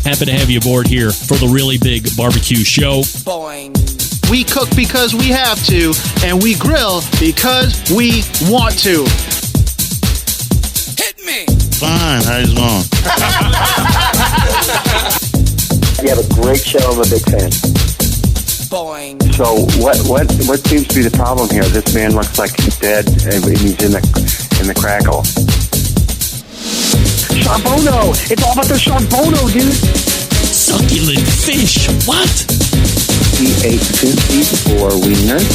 Happy to have you aboard here for the Really Big Barbecue Show. Boing. We cook because we have to, and we grill because we want to. Hit me! Fine, how's it going? You have a great show. I'm a big fan. Boing. So what seems to be the problem here? This man looks like he's dead, and he's in the crackle. Charbono! It's all about the charbono, dude! Succulent fish. What? He ate 54 wieners.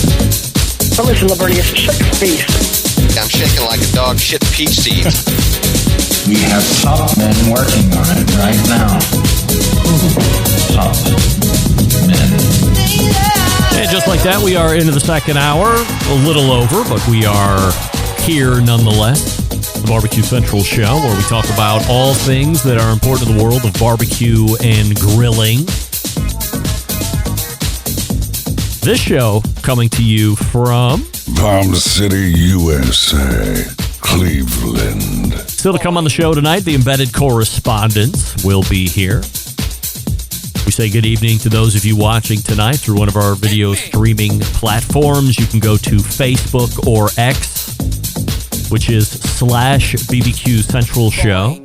But listen, Lavernius, shut your face. I'm shaking like a dog shit peach seeds. We have top men working on it right now. Top men. And just like that, we are into the second hour. A little over, but we are here nonetheless. The Barbecue Central Show, where we talk about all things that are important to the world of barbecue and grilling. This show coming to you from Palm City, USA, Cleveland. Still to come on the show tonight, the Embedded Correspondents will be here. We say good evening to those of you watching tonight through one of our video streaming platforms. You can go to Facebook or X, which is /BBQ Central Show.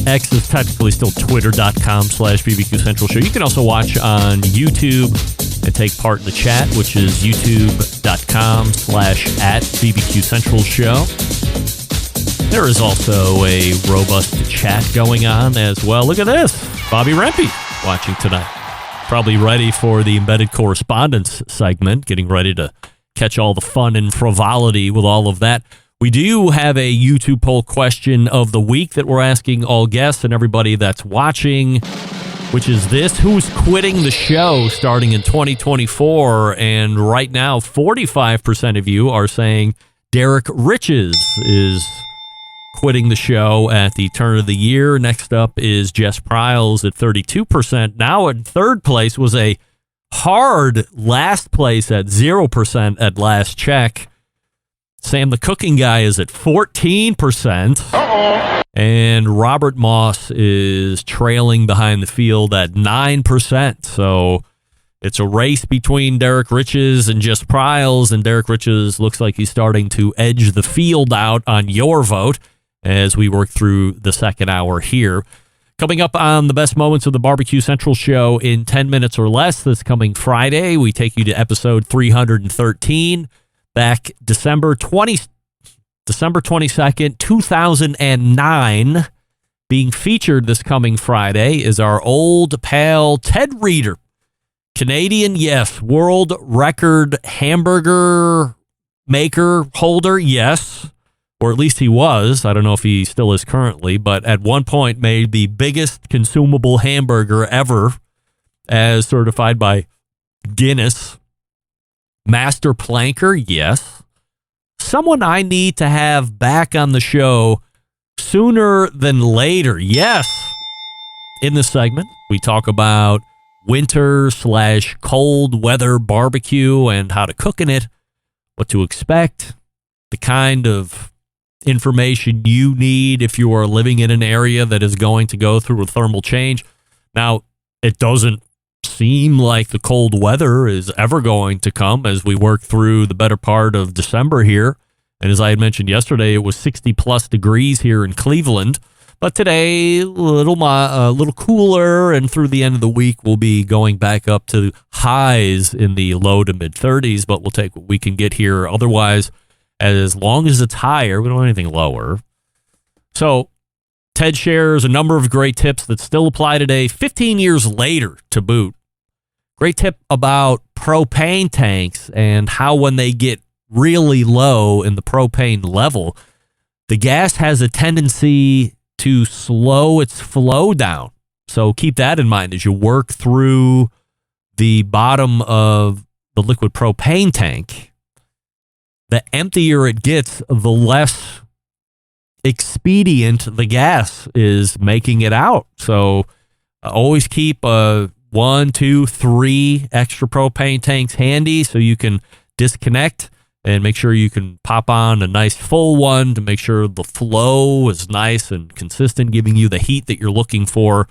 X is technically still twitter.com/BBQ Central Show. You can also watch on YouTube and take part in the chat, which is youtube.com/@BBQ Central Show. There is also a robust chat going on as well. Look at this. Bobby Rempe watching tonight. Probably ready for the Embedded Correspondents segment, getting ready to catch all the fun and frivolity with all of that. We do have a YouTube poll question of the week that we're asking all guests and everybody that's watching, which is this: who's quitting the show starting in 2024? And right now, 45% of you are saying Derek Riches is quitting the show at the turn of the year. Next up is Jess Pryles at 32%. Now in third place was a hard last place at 0% at last check. Sam the Cooking Guy is at 14%. Uh-oh. And Robert Moss is trailing behind the field at 9%. So it's a race between Derek Riches and Jess Pryles, and Derek Riches looks like he's starting to edge the field out on your vote as we work through the second hour here. Coming up on the best moments of the Barbecue Central Show in 10 minutes or less this coming Friday, we take you to episode 313. Back December 22nd, 2009. Being featured this coming Friday is our old pal Ted Reeder. Canadian, yes. World record hamburger maker holder, yes. Or at least he was. I don't know if he still is currently, but at one point made the biggest consumable hamburger ever as certified by Guinness. Master planker, yes. Someone I need to have back on the show sooner than later, yes. In this segment, we talk about winter/cold weather barbecue and how to cook in it, what to expect, the kind of information you need if you are living in an area that is going to go through a thermal change. Now, it doesn't seem like the cold weather is ever going to come as we work through the better part of December here. And as I had mentioned yesterday, it was 60 plus degrees here in Cleveland. But today, a little cooler, and through the end of the week, we'll be going back up to highs in the low to mid 30s. But we'll take what we can get here. Otherwise, as long as it's higher, we don't want anything lower. So Ted shares a number of great tips that still apply today, 15 years later to boot. Great tip about propane tanks and how when they get really low in the propane level, the gas has a tendency to slow its flow down. So keep that in mind as you work through the bottom of the liquid propane tank. The emptier it gets, the less expedient the gas is making it out. So always keep 1, 2, 3 extra propane tanks handy so you can disconnect and make sure you can pop on a nice full one to make sure the flow is nice and consistent, giving you the heat that you're looking for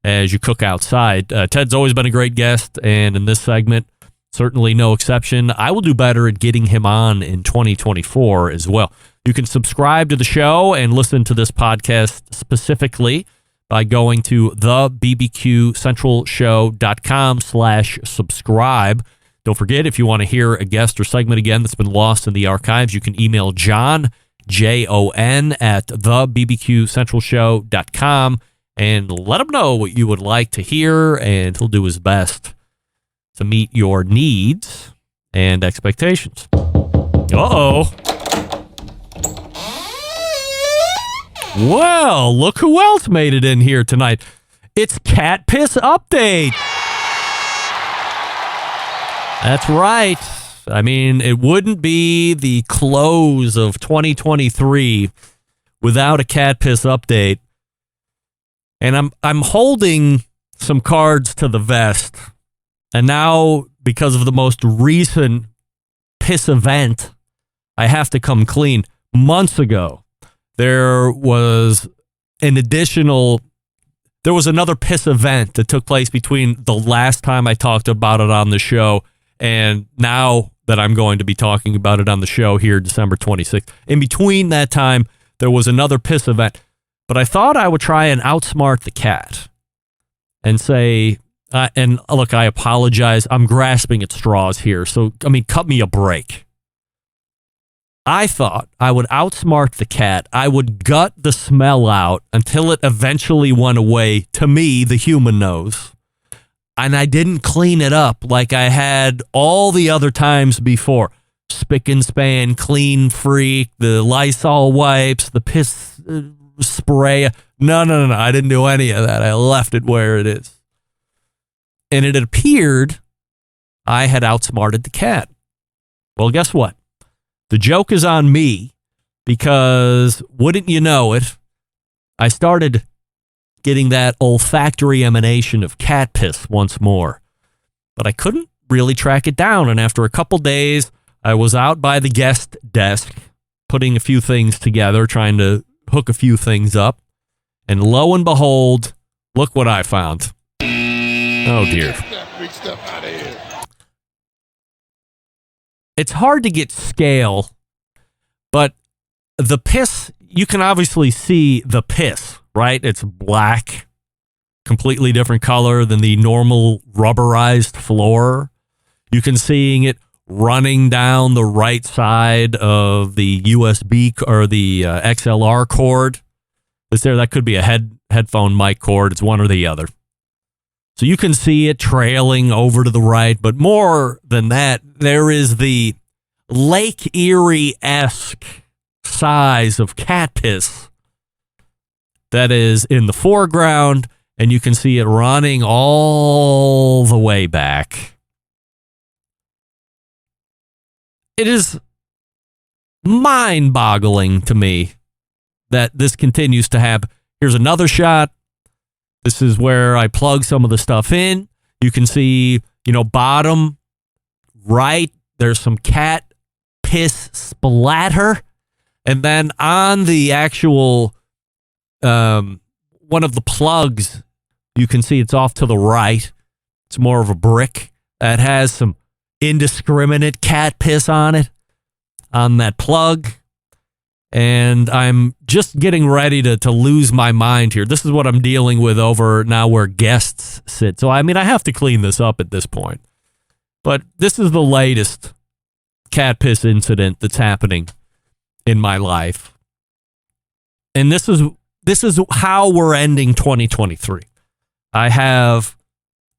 as you cook outside. Ted's always been a great guest, and in this segment, certainly no exception. I will do better at getting him on in 2024 as well. You can subscribe to the show and listen to this podcast specifically by going to thebbqcentralshow.com/subscribe. Don't forget, if you want to hear a guest or segment again that's been lost in the archives, you can email John, Jon, at thebbqcentralshow.com and let him know what you would like to hear, and he'll do his best to meet your needs and expectations. Uh-oh. Well, look who else made it in here tonight. It's Cat Piss Update. That's right. I mean, it wouldn't be the close of 2023 without a Cat Piss Update. And I'm holding some cards to the vest. And now, because of the most recent piss event, I have to come clean. Months ago, there was another piss event that took place between the last time I talked about it on the show and now that I'm going to be talking about it on the show here, December 26th. In between that time, there was another piss event. But I thought I would try and outsmart the cat and say, and look, I apologize. I'm grasping at straws here. So, cut me a break. I thought I would outsmart the cat. I would gut the smell out until it eventually went away, to me, the human nose. And I didn't clean it up like I had all the other times before. Spick and span, clean freak, the Lysol wipes, the piss spray. No. I didn't do any of that. I left it where it is. And it appeared I had outsmarted the cat. Well, guess what? The joke is on me because, wouldn't you know it, I started getting that olfactory emanation of cat piss once more. But I couldn't really track it down. And after a couple days, I was out by the guest desk putting a few things together, trying to hook a few things up. And lo and behold, look what I found. Oh, dear. It's hard to get scale, but the piss, you can obviously see the piss, right? It's black, completely different color than the normal rubberized floor. You can see it running down the right side of the USB or the XLR cord. That could be a headphone mic cord. It's one or the other. So you can see it trailing over to the right, but more than that, there is the Lake Erie-esque size of cat piss that is in the foreground, and you can see it running all the way back. It is mind-boggling to me that this continues to happen. Here's another shot. This is where I plug some of the stuff in. You can see, bottom right, there's some cat piss splatter. And then on the actual, one of the plugs, you can see it's off to the right. It's more of a brick that has some indiscriminate cat piss on it, on that plug. And I'm just getting ready to lose my mind here. This is what I'm dealing with over now where guests sit. So, I have to clean this up at this point. But this is the latest cat piss incident that's happening in my life. And this is how we're ending 2023. I have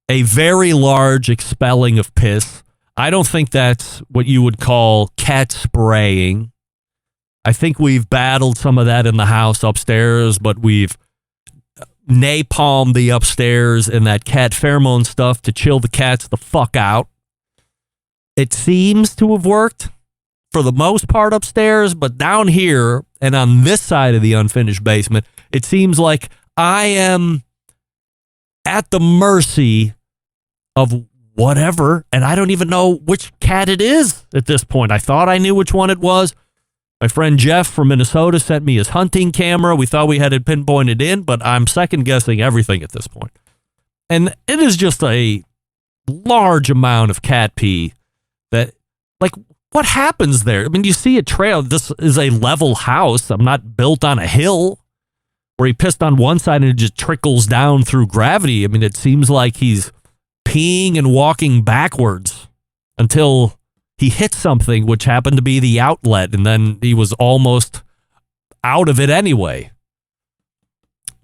a very large expelling of piss. I don't think that's what you would call cat spraying. I think we've battled some of that in the house upstairs, but we've napalmed the upstairs and that cat pheromone stuff to chill the cats the fuck out. It seems to have worked for the most part upstairs, but down here and on this side of the unfinished basement, it seems like I am at the mercy of whatever, and I don't even know which cat it is at this point. I thought I knew which one it was. My friend Jeff from Minnesota sent me his hunting camera. We thought we had it pinpointed in, but I'm second guessing everything at this point. And it is just a large amount of cat pee that, like, what happens there? I mean, you see a trail. This is a level house. I'm not built on a hill where he pissed on one side and it just trickles down through gravity. I mean, it seems like he's peeing and walking backwards until he hit something, which happened to be the outlet, and then he was almost out of it anyway.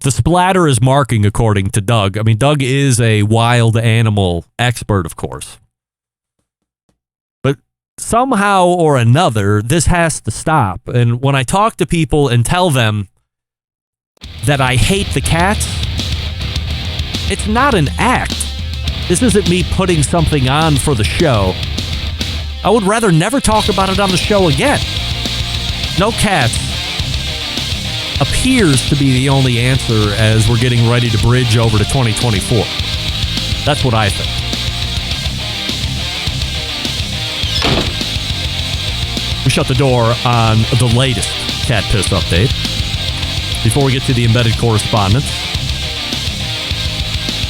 The splatter is marking, according to Doug. I mean, Doug is a wild animal expert, of course. But somehow or another, this has to stop. And when I talk to people and tell them that I hate the cats, it's not an act. This isn't me putting something on for the show. I would rather never talk about it on the show again. No cats appears to be the only answer as we're getting ready to bridge over to 2024. That's what I think. We shut the door on the latest cat piss update. Before we get to the embedded correspondence.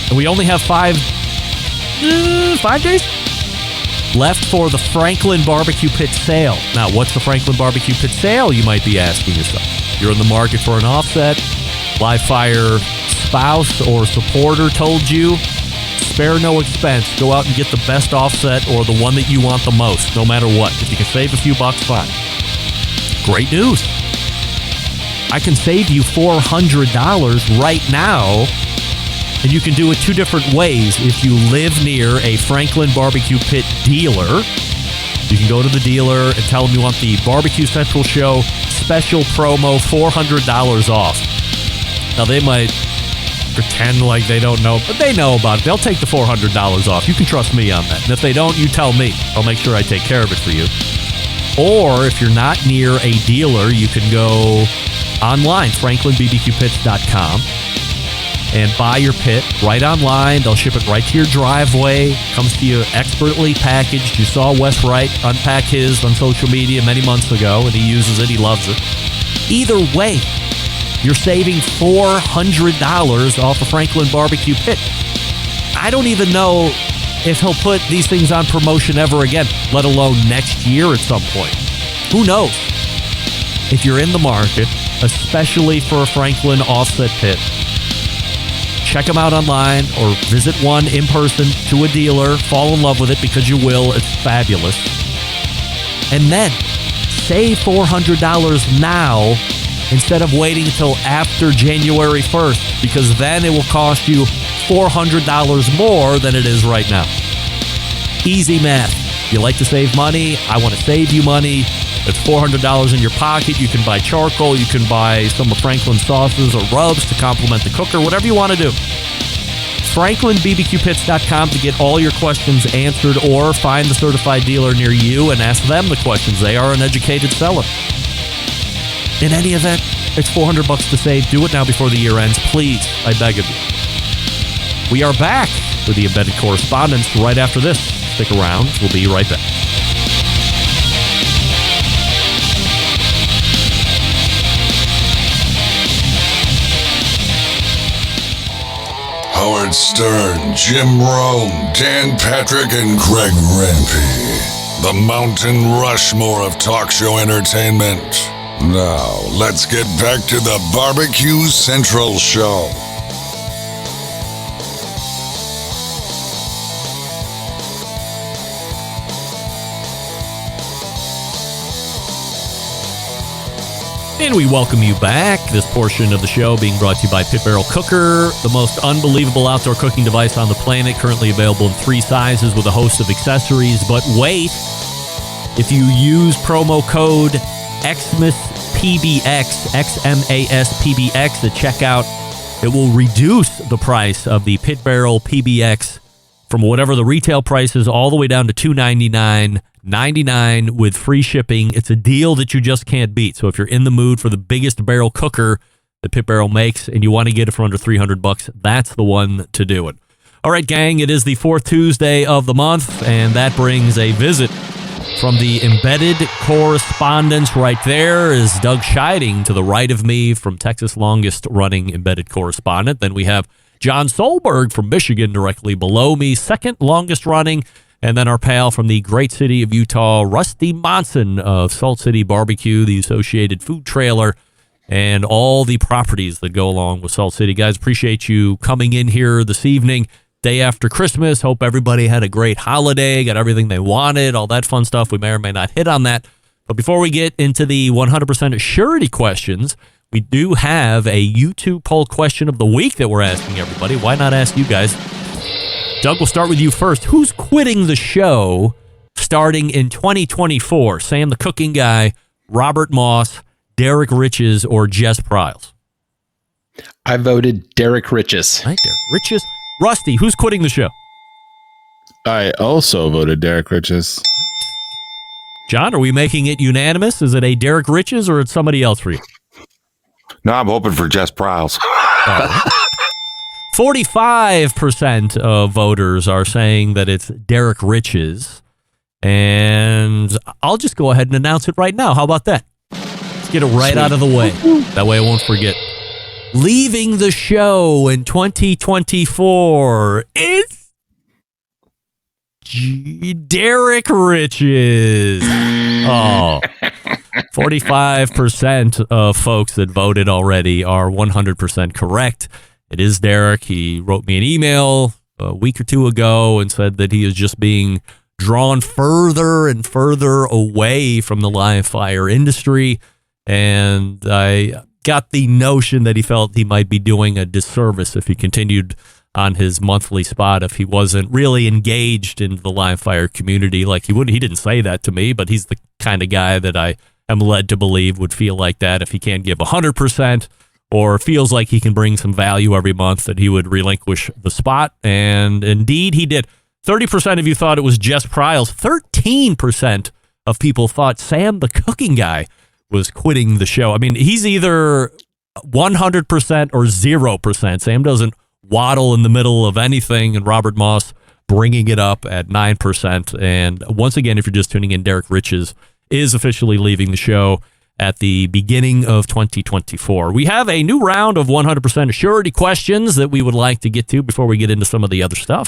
And we only have 5 days left for the Franklin Barbecue Pit sale. Now, what's the Franklin Barbecue Pit sale, you might be asking yourself? You're in the market for an offset. Live Fire spouse or supporter told you, spare no expense. Go out and get the best offset or the one that you want the most, no matter what. If you can save a few bucks, fine. Great news. I can save you $400 right now, and you can do it 2 different ways. If you live near a Franklin Barbecue Pit dealer, you can go to the dealer and tell them you want the Barbecue Central Show special promo, $400 off. Now, they might pretend like they don't know, but they know about it. They'll take the $400 off. You can trust me on that. And if they don't, you tell me. I'll make sure I take care of it for you. Or if you're not near a dealer, you can go online, franklinbbqpits.com, and buy your pit right online. They'll ship it right to your driveway. Comes to you expertly packaged. You saw Wes Wright unpack his on social media many months ago, and he uses it. He loves it. Either way, you're saving $400 off a Franklin Barbecue Pit. I don't even know if he'll put these things on promotion ever again, let alone next year at some point. Who knows? If you're in the market, especially for a Franklin offset pit, check them out online or visit one in person to a dealer. Fall in love with it because you will. It's fabulous. And then save $400 now instead of waiting until after January 1st, because then it will cost you $400 more than it is right now. Easy math. You like to save money? I want to save you money. It's $400 in your pocket. You can buy charcoal. You can buy some of Franklin's sauces or rubs to complement the cooker, whatever you want to do. FranklinBBQPits.com to get all your questions answered, or find the certified dealer near you and ask them the questions. They are an educated seller. In any event, it's $400 to save. Do it now before the year ends. Please, I beg of you. We are back with the Embedded Correspondents right after this. Stick around. We'll be right back. Howard Stern, Jim Rome, Dan Patrick, and Greg Rempe. The Mountain Rushmore of talk show entertainment. Now, let's get back to the Barbecue Central Show. And we welcome you back. This portion of the show being brought to you by Pit Barrel Cooker, the most unbelievable outdoor cooking device on the planet, currently available in 3 sizes with a host of accessories. But wait, if you use promo code XMASPBX, XMASPBX at checkout, it will reduce the price of the Pit Barrel PBX from whatever the retail price is all the way down to $299.99 with free shipping. It's a deal that you just can't beat. So if you're in the mood for the biggest barrel cooker that Pit Barrel makes and you want to get it for under $300, that's the one to do it. All right, gang, it is the 4th Tuesday of the month, and that brings a visit from the Embedded Correspondents. Right there is Doug Scheiding to the right of me, from Texas' longest running Embedded Correspondent. Then we have John Solberg from Michigan directly below me, second longest running. And then our pal from the great city of Utah, Rusty Monson of Salt City Barbecue, the associated food trailer, and all the properties that go along with Salt City. Guys, appreciate you coming in here this evening, day after Christmas. Hope everybody had a great holiday, got everything they wanted, all that fun stuff. We may or may not hit on that. But before we get into the 100% Assurity questions, we do have a YouTube poll question of the week that we're asking everybody. Why not ask you guys? Doug, we'll start with you first. Who's quitting the show starting in 2024? Sam the Cooking Guy, Robert Moss, Derek Riches, or Jess Pryles? I voted Derek Riches. Right, Derek Riches. Rusty, who's quitting the show? I also voted Derek Riches. John, are we making it unanimous? Is it a Derek Riches or it's somebody else for you? No, I'm hoping for Jess Pryles. 45% of voters are saying that it's Derek Riches. And I'll just go ahead and announce it right now. How about that? Let's get it right out of the way. That way I won't forget. Leaving the show in 2024, it's Derek Riches. Oh, 45% of folks that voted already are 100% correct. It is Derek. He wrote me an email a week or two ago and said that he is just being drawn further and further away from the live fire industry. And I got the notion that he felt he might be doing a disservice if he continued on his monthly spot, if he wasn't really engaged in the live fire community like he would. He didn't say that to me, but he's the kind of guy that I am led to believe would feel like that if he can't give 100%. Or feels like he can bring some value every month, that he would relinquish the spot. And indeed, he did. 30% of you thought it was Jess Pryles. 13% of people thought Sam the Cooking Guy was quitting the show. I mean, he's either 100% or 0%. Sam doesn't waddle in the middle of anything, and Robert Moss bringing it up at 9%. And once again, if you're just tuning in, Derek Riches is officially leaving the show at the beginning of 2024. We have a new round of 100% Assurity questions that we would like to get to before we get into some of the other stuff.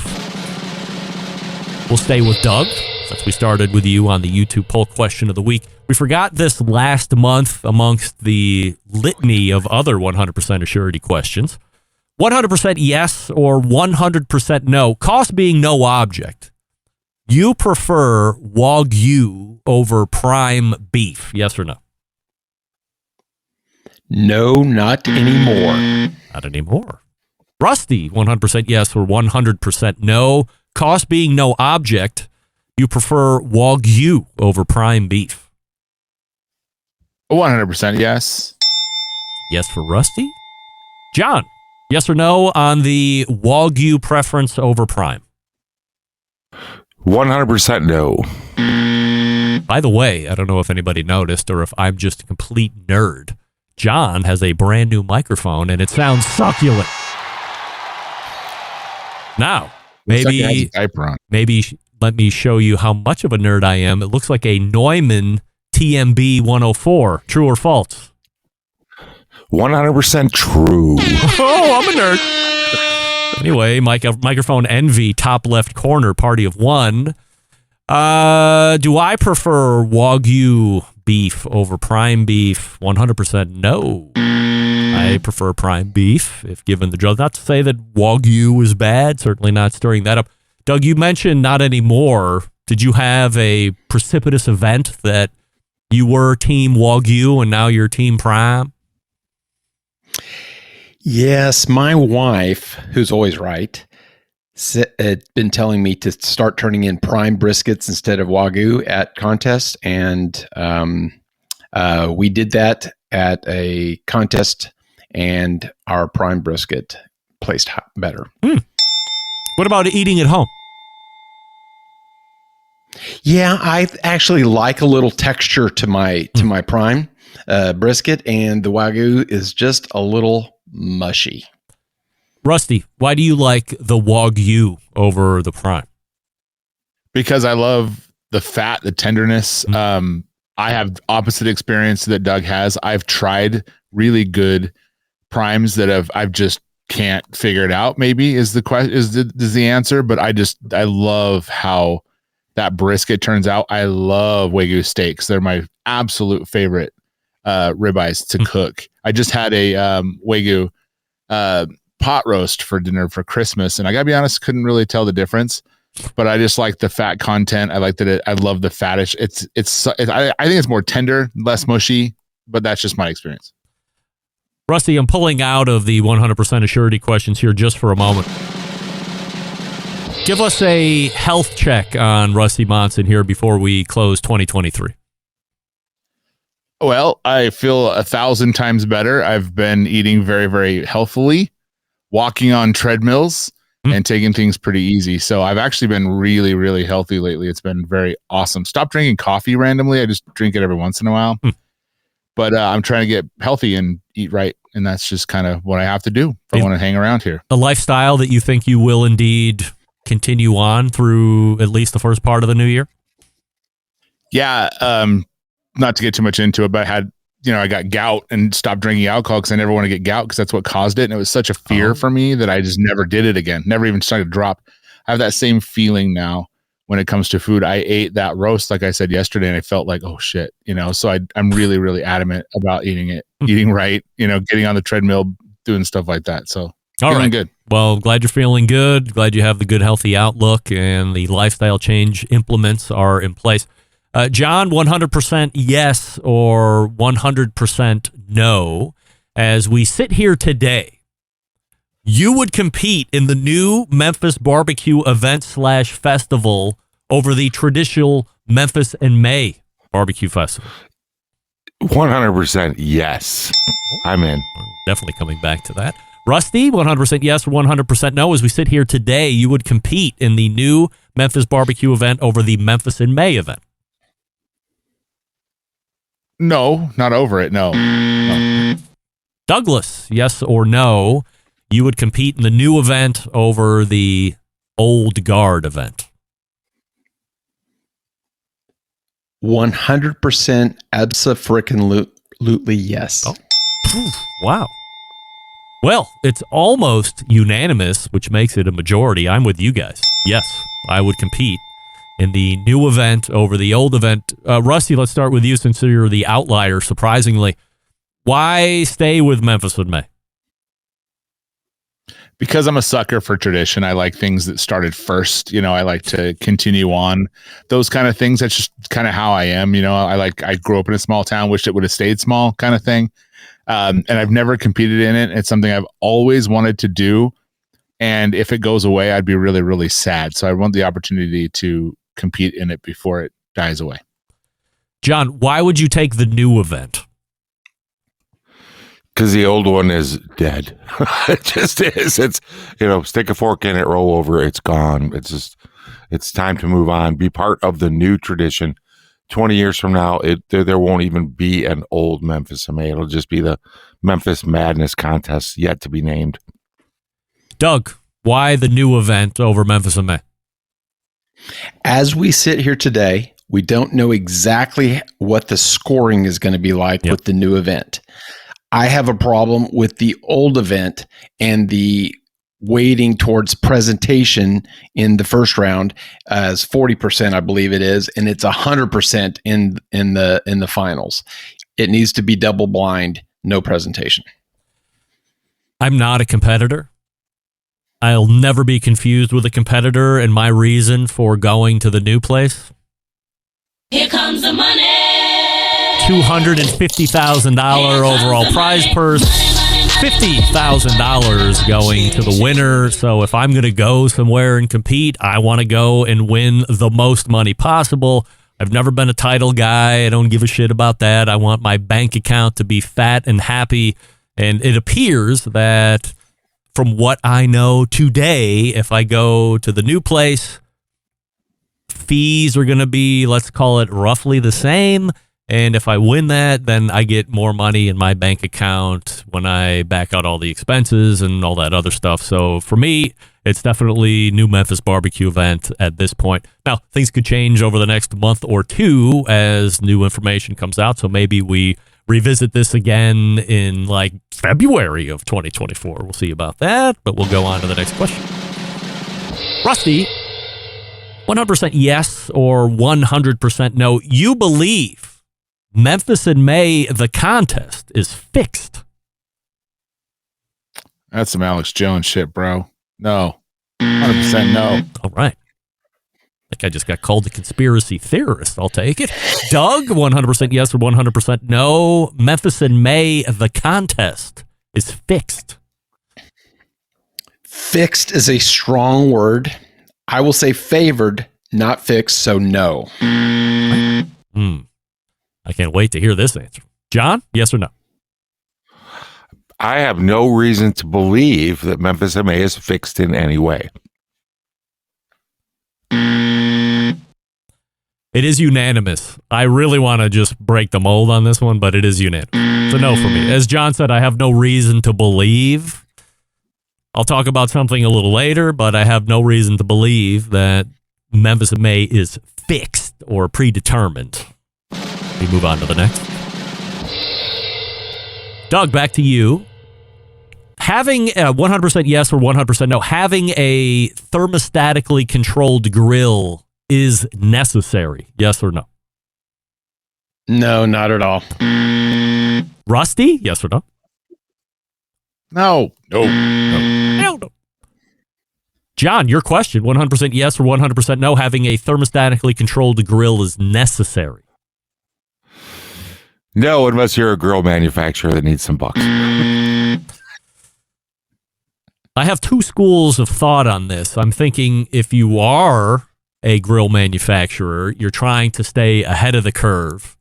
We'll stay with Doug, since we started with you on the YouTube poll question of the week. We forgot this last month amongst the litany of other 100% Assurity questions. 100% yes or 100% no. Cost being no object. You prefer Wagyu over prime beef, yes or no? No, not anymore. Not anymore. Rusty, 100% yes or 100% no. Cost being no object, you prefer Wagyu over prime beef. 100% yes. Yes for Rusty. John, yes or no on the Wagyu preference over prime? 100% no. By the way, I don't know if anybody noticed or if I'm just a complete nerd. John has a brand new microphone and it sounds succulent. Now, maybe let me show you how much of a nerd I am. It looks like a Neumann TMB 104. True or false? 100% true. Oh, I'm a nerd. Anyway, microphone envy, top left corner, party of one. Do I prefer Wagyu beef over prime beef? 100% no. I prefer prime beef if given the choice. Not to say that Wagyu is bad, certainly not stirring that up. Doug, you mentioned not anymore. Did you have a precipitous event that you were team Wagyu and now you're team prime? Yes, my wife, who's always right, had been telling me to start turning in prime briskets instead of Wagyu at contests, and we did that at a contest, and our prime brisket placed better. What about eating at home? Yeah, I actually like a little texture to my prime brisket, and the Wagyu is just a little mushy. Rusty, why do you like the Wagyu over the prime? Because I love the fat, the tenderness. I have opposite experience that Doug has. I've tried really good primes that I've just can't figure it out. Maybe is the question, is the answer. But I love how that brisket turns out. I love Wagyu steaks. They're my absolute favorite ribeyes to cook. I just had a Wagyu pot roast for dinner for Christmas, and I gotta be honest, couldn't really tell the difference. But I just like the fat content. I like that. I love the fattish. I think it's more tender, less mushy. But that's just my experience. Rusty, I'm pulling out of the 100% Assurity questions here just for a moment. Give us a health check on Rusty Monson here before we close 2023. Well, I feel 1,000 times better. I've been eating very, very healthily, walking on treadmills, and taking things pretty easy. So I've actually been really, really healthy lately. It's been very awesome. Stop drinking coffee randomly. I just drink it every once in a while. But I'm trying to get healthy and eat right. And that's just kind of what I have to do if I want to hang around here. A lifestyle that you think you will indeed continue on through at least the first part of the new year? Yeah. Not to get too much into it, but I got gout and stopped drinking alcohol because I never want to get gout because that's what caused it. And it was such a fear for me that I just never did it again. Never even started to drop. I have that same feeling now when it comes to food. I ate that roast, like I said yesterday, and I felt like, oh shit, so I'm really, really adamant about eating it, eating right, getting on the treadmill, doing stuff like that. So feeling good. Well, glad you're feeling good. Glad you have the good, healthy outlook and the lifestyle change implements are in place. John, 100% yes or 100% no. As we sit here today, you would compete in the new Memphis barbecue event / festival over the traditional Memphis in May barbecue festival. 100% yes. I'm in. Definitely coming back to that. Rusty, 100% yes or 100% no. As we sit here today, you would compete in the new Memphis barbecue event over the Memphis in May event. No, not over it. No. Douglas, yes or no, you would compete in the new event over the old guard event. 100% abso-frickin-lutely yes. Oh. Wow. Well, it's almost unanimous, which makes it a majority. I'm with you guys. Yes, I would compete in the new event over the old event. Rusty, let's start with you since you're the outlier, surprisingly. Why stay with Memphis in May? Because I'm a sucker for tradition. I like things that started first. I like to continue on those kind of things. That's just kind of how I am. I grew up in a small town, wished it would have stayed small kind of thing. And I've never competed in it. It's something I've always wanted to do. And if it goes away, I'd be really, really sad. So I want the opportunity to compete in it before it dies away. John, why would you take the new event? Because the old one is dead. It just is. It's, stick a fork in it, roll over, it's gone. It's time to move on, be part of the new tradition. 20 years from now, there won't even be an old Memphis in May. It'll just be the Memphis Madness contest yet to be named. Doug, why the new event over Memphis in May? As we sit here today, we don't know exactly what the scoring is going to be like with the new event. I have a problem with the old event and the weighting towards presentation in the first round as 40%, I believe it is, and it's 100% in the finals. It needs to be double blind, no presentation. I'm not a competitor. I'll never be confused with a competitor, and my reason for going to the new place. Here comes the money. $250,000 overall prize purse. $50,000 going to the winner. So if I'm going to go somewhere and compete, I want to go and win the most money possible. I've never been a title guy. I don't give a shit about that. I want my bank account to be fat and happy. And it appears that from what I know today, if I go to the new place, fees are going to be, let's call it roughly the same. And if I win that, then I get more money in my bank account when I back out all the expenses and all that other stuff. So for me, it's definitely new Memphis barbecue event at this point. Now, things could change over the next month or two as new information comes out. So maybe we revisit this again in like February of 2024. We'll see about that, but we'll go on to the next question. Rusty, 100% yes or 100% no. You believe Memphis in May, the contest, is fixed. That's some Alex Jones shit, bro. No. 100% no. All right. Like I just got called a conspiracy theorist. I'll take it. Doug, 100% yes or 100% no. Memphis in May, the contest is fixed. Fixed is a strong word. I will say favored, not fixed, so no. I can't wait to hear this answer. John, yes or no? I have no reason to believe that Memphis MA is fixed in any way. It is unanimous. I really want to just break the mold on this one, but it is unanimous. It's a no for me. As John said, I have no reason to believe. I'll talk about something a little later, but I have no reason to believe that Memphis in May is fixed or predetermined. We move on to the next. Doug, back to you. Having a 100% yes or 100% no, having a thermostatically controlled grill is necessary. Yes or no? No, not at all. Rusty, yes or no? No. No. John, your question, 100% yes or 100% no, having a thermostatically controlled grill is necessary. No, unless you're a grill manufacturer that needs some bucks. I have two schools of thought on this. I'm thinking if you are a grill manufacturer, you're trying to stay ahead of the curve.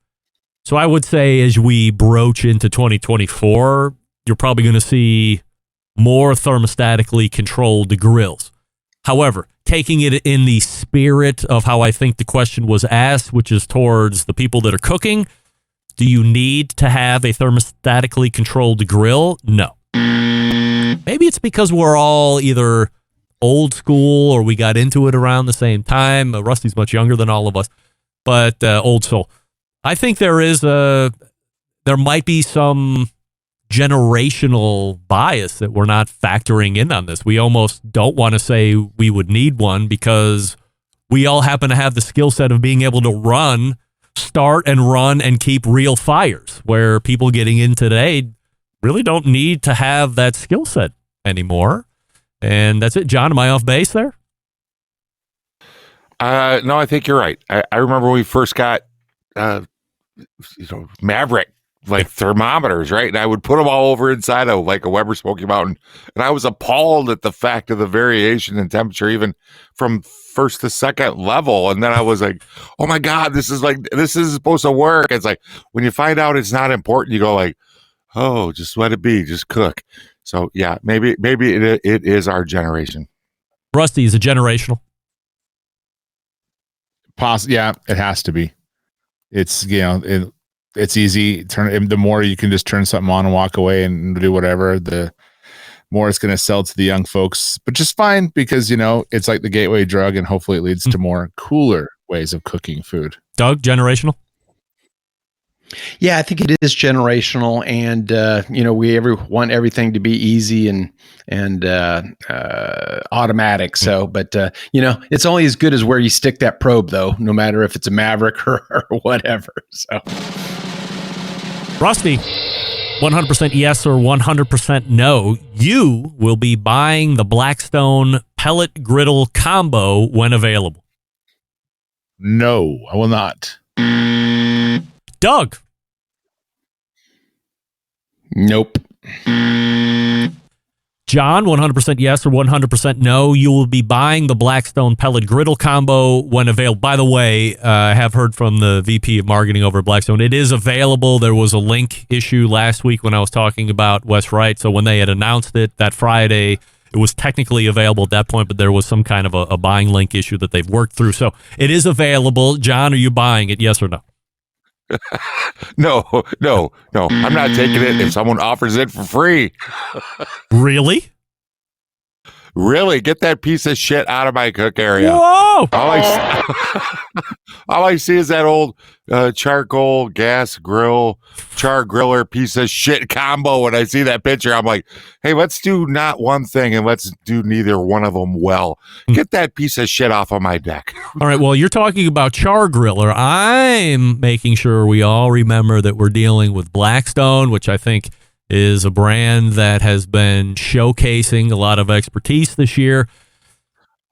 So I would say as we broach into 2024, you're probably going to see more thermostatically controlled grills. However, taking it in the spirit of how I think the question was asked, which is towards the people that are cooking, do you need to have a thermostatically controlled grill? No. Maybe it's because we're all either old school or we got into it around the same time. Rusty's much younger than all of us, but old soul. I think there might be some generational bias that we're not factoring in on this. We almost don't want to say we would need one because we all happen to have the skill set of being able to start and run and keep real fires, where people getting in today really don't need to have that skill set anymore. And that's it. John, am I off base there? No, I think you're right. I remember when we first got, Maverick, like thermometers, right? And I would put them all over inside of like a Weber Smoky Mountain. And I was appalled at the fact of the variation in temperature, even from first to second level. And then I was like, oh my God, this is supposed to work. It's like, when you find out it's not important, you go like, oh, just let it be, just cook. So yeah, maybe it is our generation. Rusty, is it generational? Yeah, it has to be. It's, it's easy. The more you can just turn something on and walk away and do whatever, the more it's going to sell to the young folks, but just fine because, it's like the gateway drug and hopefully it leads to more cooler ways of cooking food. Doug, generational? Yeah, I think it is generational, and we want everything to be easy and automatic. So, but it's only as good as where you stick that probe, though. No matter if it's a Maverick or whatever. So, Rusty, 100% yes or 100% no. You will be buying the Blackstone pellet griddle combo when available. No, I will not. Doug. Nope. John, 100% yes or 100% no. You will be buying the Blackstone pellet griddle combo when available. By the way, I have heard from the VP of marketing over at Blackstone. It is available. There was a link issue last week when I was talking about West Wright. So when they had announced it that Friday, it was technically available at that point, but there was some kind of a buying link issue that they've worked through. So it is available. John, are you buying it? Yes or no? No. I'm not taking it if someone offers it for free. Really? Really, get that piece of shit out of my cook area. Whoa! All I see is that old charcoal gas grill, char griller piece of shit combo. When I see that picture, I'm like, hey, let's do not one thing and let's do neither one of them well. Get that piece of shit off of my deck. All right, well, you're talking about char griller. I'm making sure we all remember that we're dealing with Blackstone, which I think is a brand that has been showcasing a lot of expertise this year.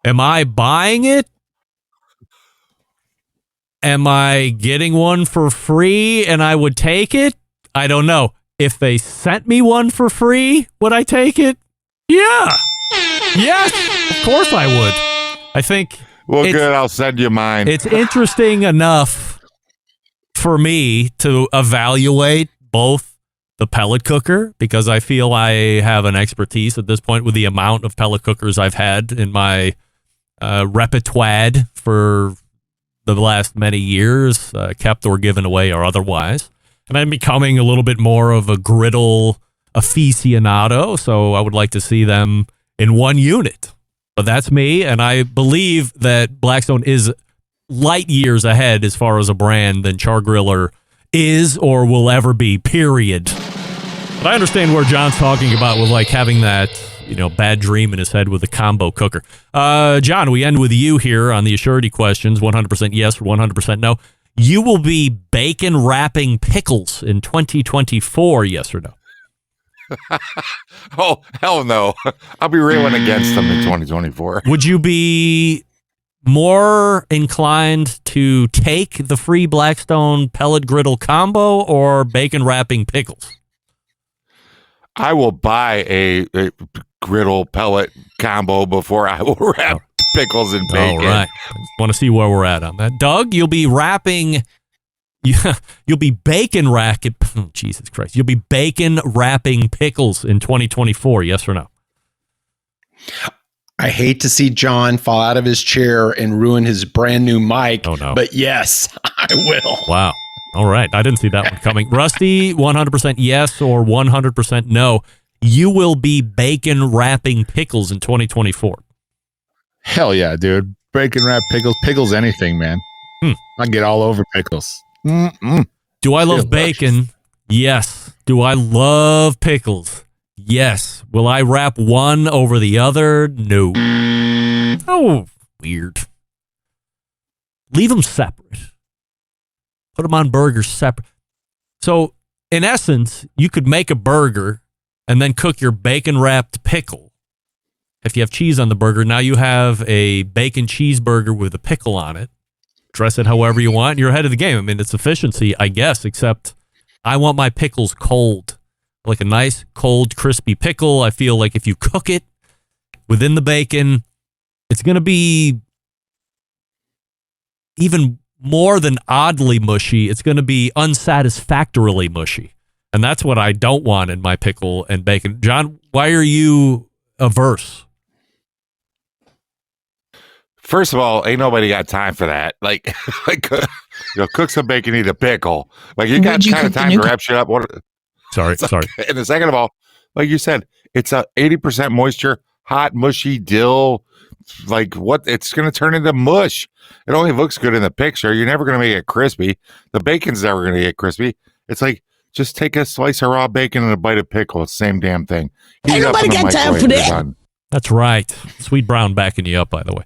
Am I buying it? Am I getting one for free and I would take it? I don't know. If they sent me one for free, would I take it? Yeah. Yes, of course I would. I think. Well, good. I'll send you mine. It's interesting enough for me to evaluate both the pellet cooker, because I feel I have an expertise at this point with the amount of pellet cookers I've had in my repertoire for the last many years, kept or given away or otherwise. And I'm becoming a little bit more of a griddle aficionado, so I would like to see them in one unit. But that's me, and I believe that Blackstone is light years ahead as far as a brand than Char Griller is or will ever be, period. But I understand where John's talking about with like having that, bad dream in his head with a combo cooker. John, we end with you here on the Assurity Questions, 100% yes or 100% no. You will be bacon wrapping pickles in 2024, yes or no? Oh, hell no. I'll be railing against them in 2024. Would you be more inclined to take the free Blackstone pellet griddle combo or bacon wrapping pickles? I will buy a griddle pellet combo before I will wrap pickles and bacon. All right. I just want to see where we're at on that. Doug, you'll be wrapping... You'll be bacon wrapping... Oh, Jesus Christ. You'll be bacon wrapping pickles in 2024, yes or no? I hate to see John fall out of his chair and ruin his brand new mic. Oh, no. But yes, I will. Wow. All right. I didn't see that one coming. Rusty, 100% yes or 100% no. You will be bacon wrapping pickles in 2024. Hell yeah, dude. Bacon wrap pickles, anything, man. I get all over pickles. Do I love bacon? Yes. Do I love pickles? Yes. Will I wrap one over the other? No. Oh, weird. Leave them separate. Put them on burgers separate. So, in essence, you could make a burger and then cook your bacon-wrapped pickle. If you have cheese on the burger, now you have a bacon cheeseburger with a pickle on it. Dress it however you want. You're ahead of the game. I mean, it's efficiency, I guess, except I want my pickles cold. Like a nice, cold, crispy pickle. I feel like if you cook it within the bacon, it's going to be even more than oddly mushy. It's going to be unsatisfactorily mushy. And that's what I don't want in my pickle and bacon. John, why are you averse? First of all, ain't nobody got time for that. Like cook some bacon, eat a pickle. Like, you got kind of time to wrap shit up. Sorry. And the second of all, like you said, it's a 80% moisture, hot, mushy dill. Like, what? It's going to turn into mush. It only looks good in the picture. You're never going to make it crispy. The bacon's never going to get crispy. It's like, just take a slice of raw bacon and a bite of pickle. It's the same damn thing. Ain't nobody got time for that. That's right. Sweet Brown backing you up, by the way.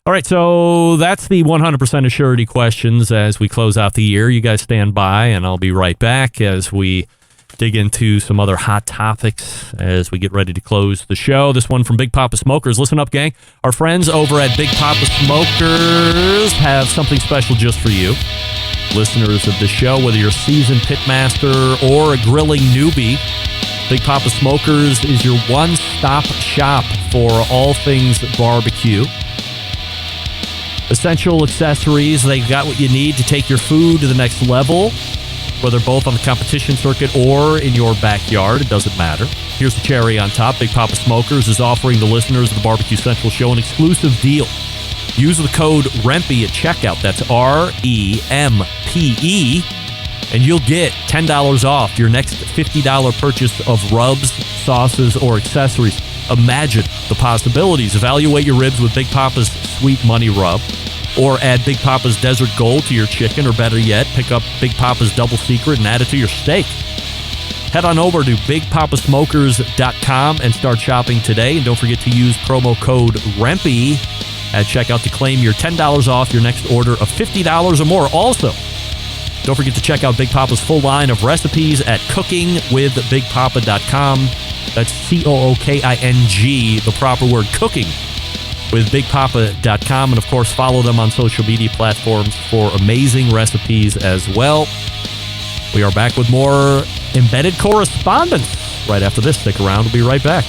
All right, so that's the 100% Assurity Questions as we close out the year. You guys stand by, and I'll be right back as we dig into some other hot topics as we get ready to close the show. This one from Big Papa Smokers. Listen up, gang. Our friends over at Big Papa Smokers have something special just for you. Listeners of the show, whether you're a seasoned pitmaster or a grilling newbie, Big Papa Smokers is your one-stop shop for all things barbecue. Essential accessories, they got what you need to take your food to the next level, whether both on the competition circuit or in your backyard, it doesn't matter. Here's the cherry on top. Big Papa Smokers is offering the listeners of the Barbecue Central Show an exclusive deal. Use the code REMPE at checkout, that's REMPE, and you'll get $10 off your next $50 purchase of rubs, sauces, or accessories. Imagine the possibilities. Evaluate your ribs with Big Papa's Sweet Money Rub, or add Big Papa's Desert Gold to your chicken, or better yet, pick up Big Papa's Double Secret and add it to your steak. Head on over to BigPapaSmokers.com and start shopping today. And don't forget to use promo code REMPY at checkout to claim your $10 off your next order of $50 or more. Also, don't forget to check out Big Papa's full line of recipes at cookingwithbigpapa.com. That's COOKING, the proper word, cookingwithbigpapa.com. And, of course, follow them on social media platforms for amazing recipes as well. We are back with more Embedded Correspondents right after this. Stick around. We'll be right back.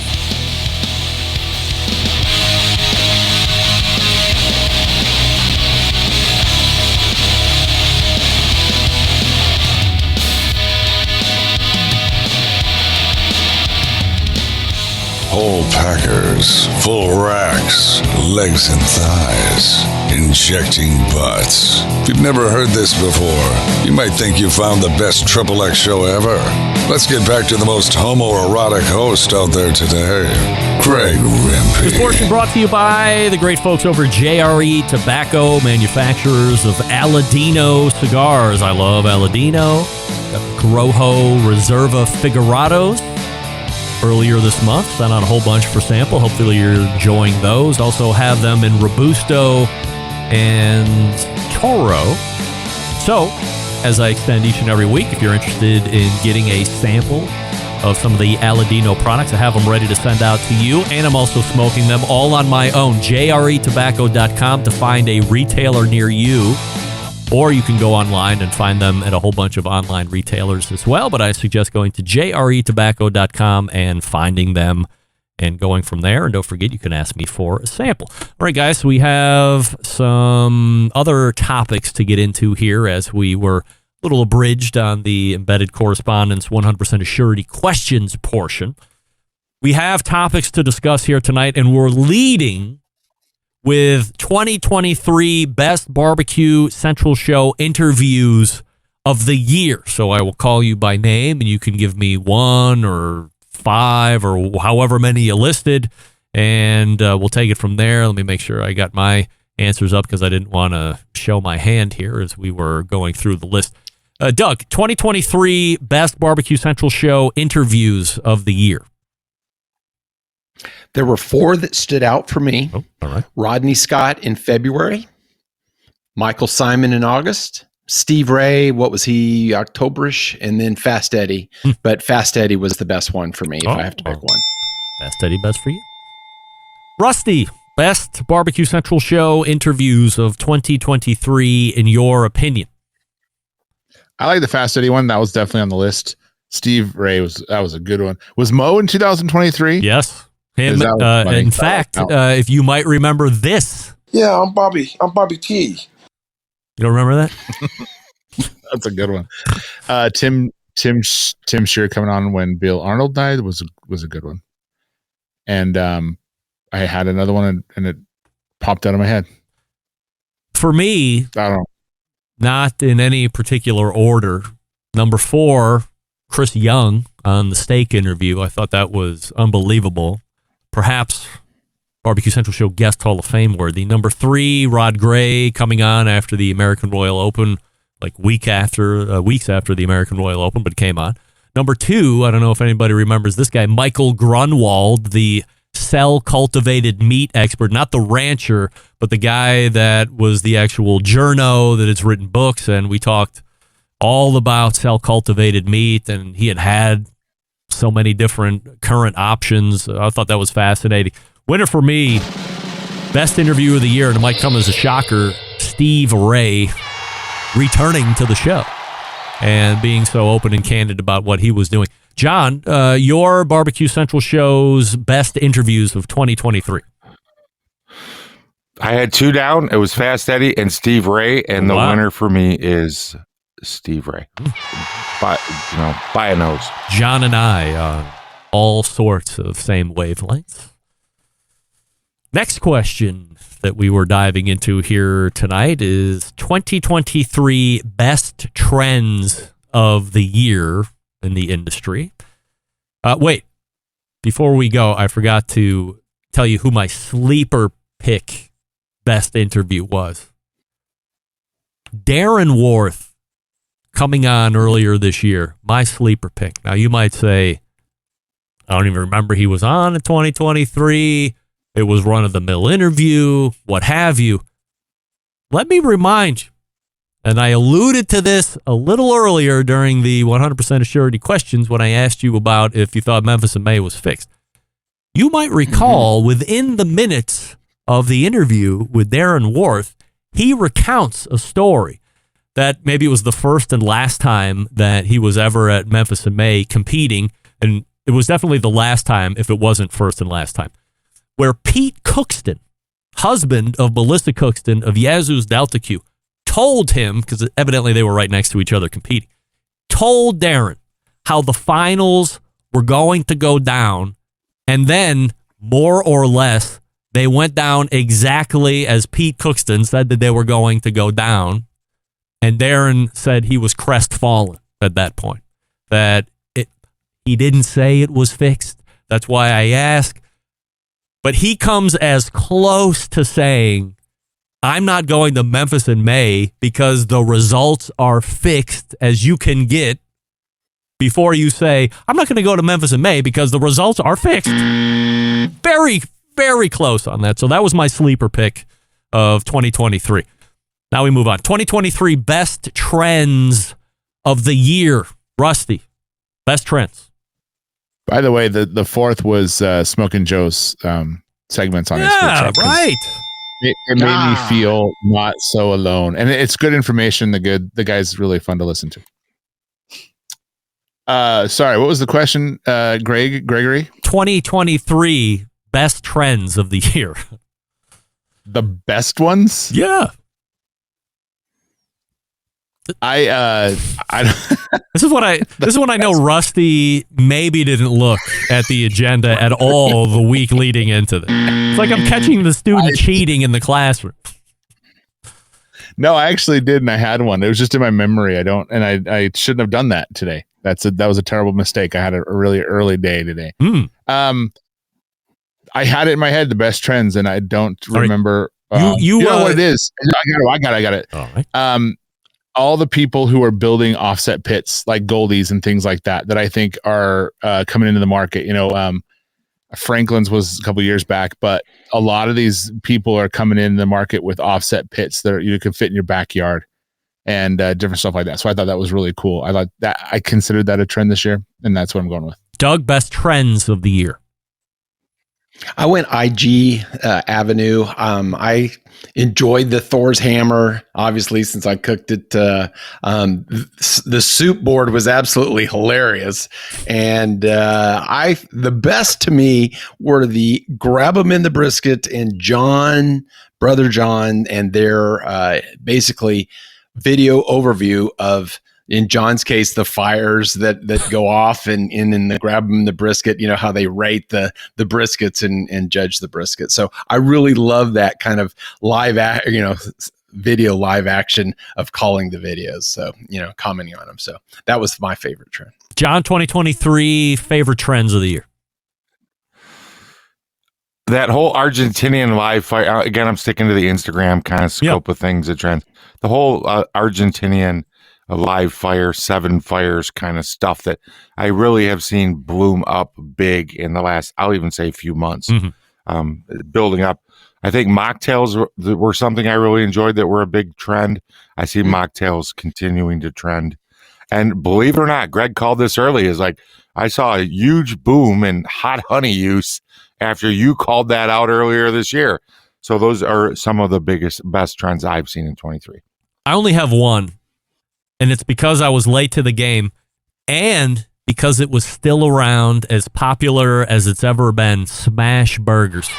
Whole packers, full racks, legs and thighs, injecting butts. If you've never heard this before, you might think you found the best XXX show ever. Let's get back to the most homoerotic host out there today, Craig Rempe. This portion brought to you by the great folks over at JRE Tobacco, manufacturers of Aladino cigars. I love Aladino. Got the Corojo Reserva Figurados earlier this month. Sent out a whole bunch for sample. Hopefully you're enjoying those. Also have them in Robusto and Toro. So, as I extend each and every week, if you're interested in getting a sample of some of the Aladino products, I have them ready to send out to you, and I'm also smoking them all on my own. JREtobacco.com to find a retailer near you, or you can go online and find them at a whole bunch of online retailers as well, but I suggest going to JREtobacco.com and finding them and going from there. And don't forget, you can ask me for a sample. All right, guys, we have some other topics to get into here as we were a little abridged on the Embedded Correspondents 100% Assurity Questions portion. We have topics to discuss here tonight, and we're leading with 2023 Best Barbecue Central Show interviews of the year. So I will call you by name, and you can give me 1 or 5 or however many you listed, and we'll take it from there. Let me make sure I got my answers up because I didn't want to show my hand here as we were going through the list. Doug, 2023 Best Barbecue Central Show interviews of the year. There were 4 that stood out for me. Oh, all right. Rodney Scott in February, Michael Simon in August, Steve Ray, what was he, Octoberish, and then Fast Eddie. But Fast Eddie was the best one for me if I have to pick one. Fast Eddie, best for you. Rusty, Best Barbecue Central Show interviews of 2023 in your opinion. I like the Fast Eddie one. That was definitely on the list. Steve Ray was a good one. Was Mo in 2023? Yes. Him, in fact, if you might remember this. Yeah, I'm Bobby T. You don't remember that? That's a good one. Tim Shear coming on when Bill Arnold died was a good one. And I had another one and it popped out of my head. For me, I don't know. Not in any particular order. Number 4, Chris Young on the steak interview. I thought that was unbelievable. Perhaps Barbecue Central Show guest Hall of Fame worthy. Number 3, Rod Gray coming on after the American Royal Open, like weeks after the American Royal Open, but came on. Number 2, I don't know if anybody remembers this guy, Michael Grunwald, the cell-cultivated meat expert, not the rancher, but the guy that was the actual journo that has written books, and we talked all about cell-cultivated meat, and he had so many different current options. I thought that was fascinating. Winner for me, best interview of the year, and it might come as a shocker, Steve Ray returning to the show and being so open and candid about what he was doing. John, your Barbecue Central Show's best interviews of 2023. I had 2 down. It was Fast Eddie and Steve Ray, and the winner for me is Steve Ray. By a nose. John and I on all sorts of same wavelengths. Next question that we were diving into here tonight is 2023 best trends of the year in the industry. Wait, before we go, I forgot to tell you who my sleeper pick best interview was. Darren Worth, coming on earlier this year, my sleeper pick. Now, you might say, I don't even remember he was on in 2023. It was run-of-the-mill interview, what have you. Let me remind you, and I alluded to this a little earlier during the 100% Assurity Questions when I asked you about if you thought Memphis in May was fixed. You might recall within the minutes of the interview with Darren Worth, he recounts a story that maybe it was the first and last time that he was ever at Memphis in May competing, and it was definitely the last time if it wasn't first and last time, where Pete Cookston, husband of Melissa Cookston of Yazoo's Delta Q, told him, because evidently they were right next to each other competing, told Darren how the finals were going to go down, and then, more or less, they went down exactly as Pete Cookston said that they were going to go down, and Darren said he was crestfallen at that point, that he didn't say it was fixed. That's why I ask. But he comes as close to saying, I'm not going to Memphis in May because the results are fixed as you can get, before you say, I'm not going to go to Memphis in May because the results are fixed. Very, very close on that. So that was my sleeper pick of 2023. Now we move on. 2023 best trends of the year. Rusty, best trends. By the way, the fourth was Smokin' Joe's segments on his Yeah, right. It made me feel not so alone. And it's good information. The guy's really fun to listen to. Sorry, what was the question, Gregory? 2023 best trends of the year. The best ones? Yeah. This is when I know Rusty maybe didn't look at the agenda at all the week leading into this. It's like I'm catching the student cheating in the classroom. No, I actually did, and I had one. It was just in my memory. I shouldn't have done that today. That was a terrible mistake. I had a really early day today. I had it in my head, the best trends, and I don't remember. You know what it is? I got it. All right. All the people who are building offset pits like Goldies and things like that I think are coming into the market. You know, Franklin's was a couple years back, but a lot of these people are coming in the market with offset pits that you can fit in your backyard and different stuff like that. So I thought that was really cool. I considered that a trend this year, and that's what I'm going with. Doug, best trends of the year. I went IG Avenue. I enjoyed the Thor's hammer, obviously, since I cooked it. The soup board was absolutely hilarious. And the best to me were the grab them in the brisket and Brother John, and their basically video overview of, in John's case, the fires that go off and in the grab them the brisket, you know, how they rate the briskets and judge the brisket. So I really love that kind of video live action of calling the videos. So, you know, commenting on them. So that was my favorite trend. John, 2023 favorite trends of the year. That whole Argentinian live fire, again, I'm sticking to the Instagram kind of scope of things, the trend. The whole Argentinian live fire, 7 fires kind of stuff that I really have seen bloom up big in the last, I'll even say, few months, building up. I think mocktails were something I really enjoyed that were a big trend. I see mocktails continuing to trend. And believe it or not, Greg called this early, is like, I saw a huge boom in hot honey use after you called that out earlier this year. So those are some of the best trends I've seen in 23. I only have one. And it's because I was late to the game and because it was still around, as popular as it's ever been, smash burgers.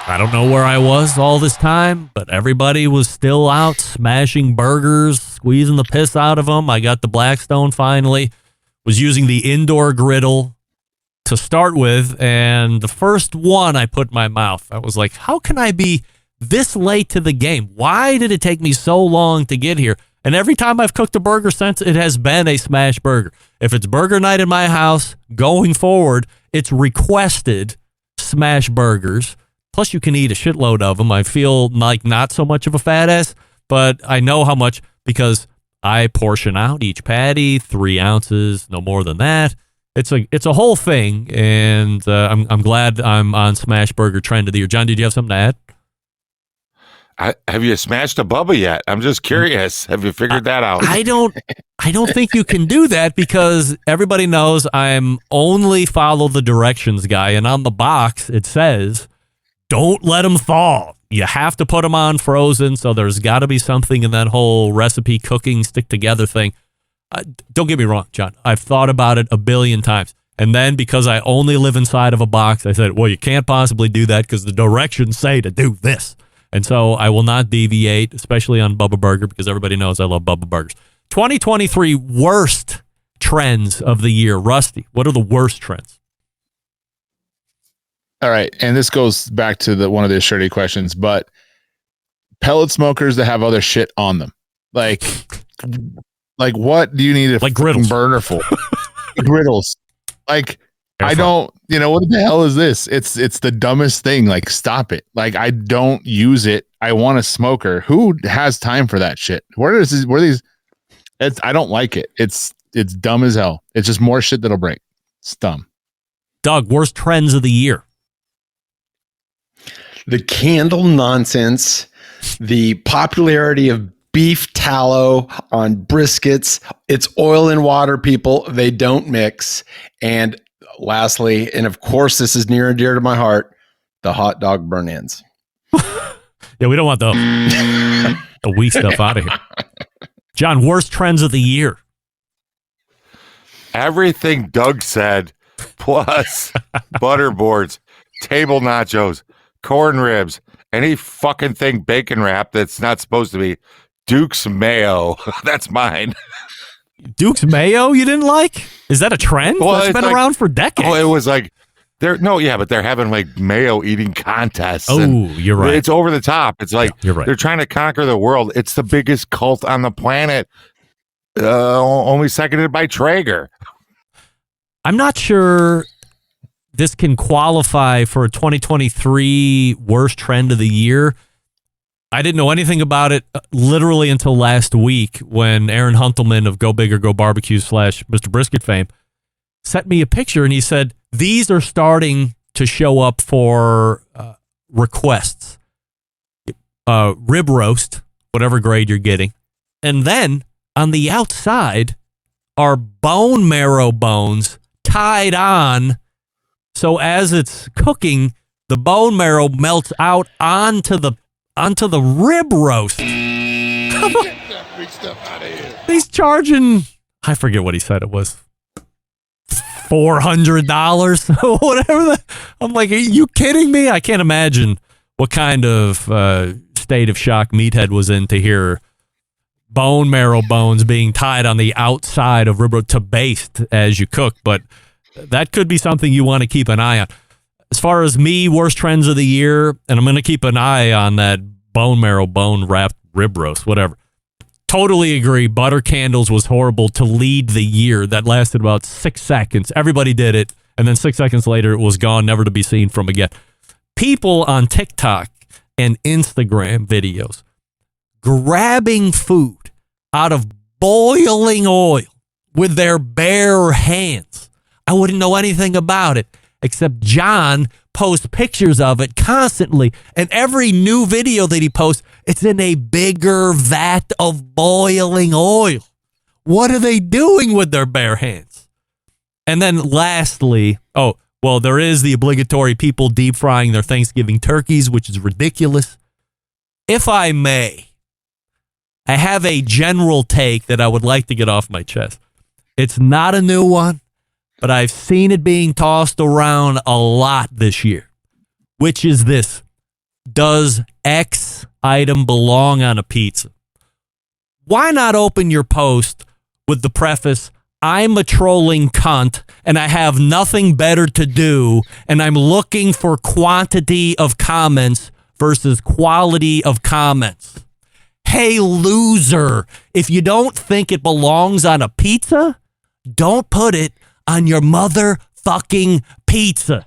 I don't know where I was all this time, but everybody was still out smashing burgers, squeezing the piss out of them. I got the Blackstone finally, was using the indoor griddle to start with, and the first one I put in my mouth, I was like, how can I be this late to the game? Why did it take me so long to get here? And every time I've cooked a burger since, it has been a smash burger. If it's burger night in my house, going forward, it's requested smash burgers. Plus, you can eat a shitload of them. I feel like not so much of a fat ass, but I know how much because I portion out each patty, 3 ounces, no more than that. It's a whole thing, and I'm glad I'm on Smash Burger Trend of the Year. John, did you have something to add? Have you smashed a Bubba yet? I'm just curious. Have you figured that out? I don't think you can do that because everybody knows I'm only follow the directions guy, and on the box it says, don't let them thaw. You have to put them on frozen, so there's got to be something in that whole recipe cooking stick together thing. Don't get me wrong, John. I've thought about it a billion times. And then because I only live inside of a box, I said, well, you can't possibly do that because the directions say to do this. And so I will not deviate, especially on Bubba Burger, because everybody knows I love Bubba Burgers. 2023 worst trends of the year. Rusty, what are the worst trends? All right. And this goes back to one of the Assurity questions, but pellet smokers that have other shit on them. Like what do you need a griddles. Burner for? Griddles. Like, I don't, what the hell is this? It's the dumbest thing. Like, stop it. Like, I don't use it. I want a smoker. Who has time for that shit? Where these? I don't like it. It's dumb as hell. It's just more shit that'll break. It's dumb. Doug, worst trends of the year. The candle nonsense, the popularity of beef tallow on briskets. It's oil and water, people. They don't mix. And lastly, and of course, this is near and dear to my heart, the hot dog burn-ins. Yeah, we don't want the wee stuff out of here. John, worst trends of the year. Everything Doug said, plus butterboards, table nachos, corn ribs, any fucking thing bacon wrapped that's not supposed to be. Duke's mayo. That's mine. Duke's mayo you didn't like? Is that a trend? Well, that's been around for decades. Oh, it was like but they're having like mayo eating contests. Oh, you're right. It's over the top. It's like you're right. They're trying to conquer the world. It's the biggest cult on the planet. Only seconded by Traeger. I'm not sure this can qualify for a 2023 worst trend of the year. I didn't know anything about it literally until last week when Aaron Huntelman of Go Big or Go Barbecue / Mr. Brisket fame sent me a picture and he said, these are starting to show up for requests. Rib roast, whatever grade you're getting. And then on the outside are bone marrow bones tied on. So as it's cooking, the bone marrow melts out onto the rib roast. He's charging, I forget what he said it was, $400, whatever. I'm like, are you kidding me? I can't imagine what kind of state of shock Meathead was in to hear bone marrow bones being tied on the outside of rib roast to baste as you cook. But that could be something you want to keep an eye on. As far as me, worst trends of the year, and I'm going to keep an eye on that bone marrow, bone wrapped rib roast, whatever. Totally agree. Butter candles was horrible to lead the year. That lasted about 6 seconds. Everybody did it. And then 6 seconds later, it was gone, never to be seen from again. People on TikTok and Instagram videos grabbing food out of boiling oil with their bare hands. I wouldn't know anything about it. Except John posts pictures of it constantly. And every new video that he posts, it's in a bigger vat of boiling oil. What are they doing with their bare hands? And then lastly, there is the obligatory people deep frying their Thanksgiving turkeys, which is ridiculous. If I may, I have a general take that I would like to get off my chest. It's not a new one, but I've seen it being tossed around a lot this year, which is this. Does X item belong on a pizza? Why not open your post with the preface, I'm a trolling cunt and I have nothing better to do and I'm looking for quantity of comments versus quality of comments. Hey, loser, if you don't think it belongs on a pizza, don't put it on your motherfucking pizza.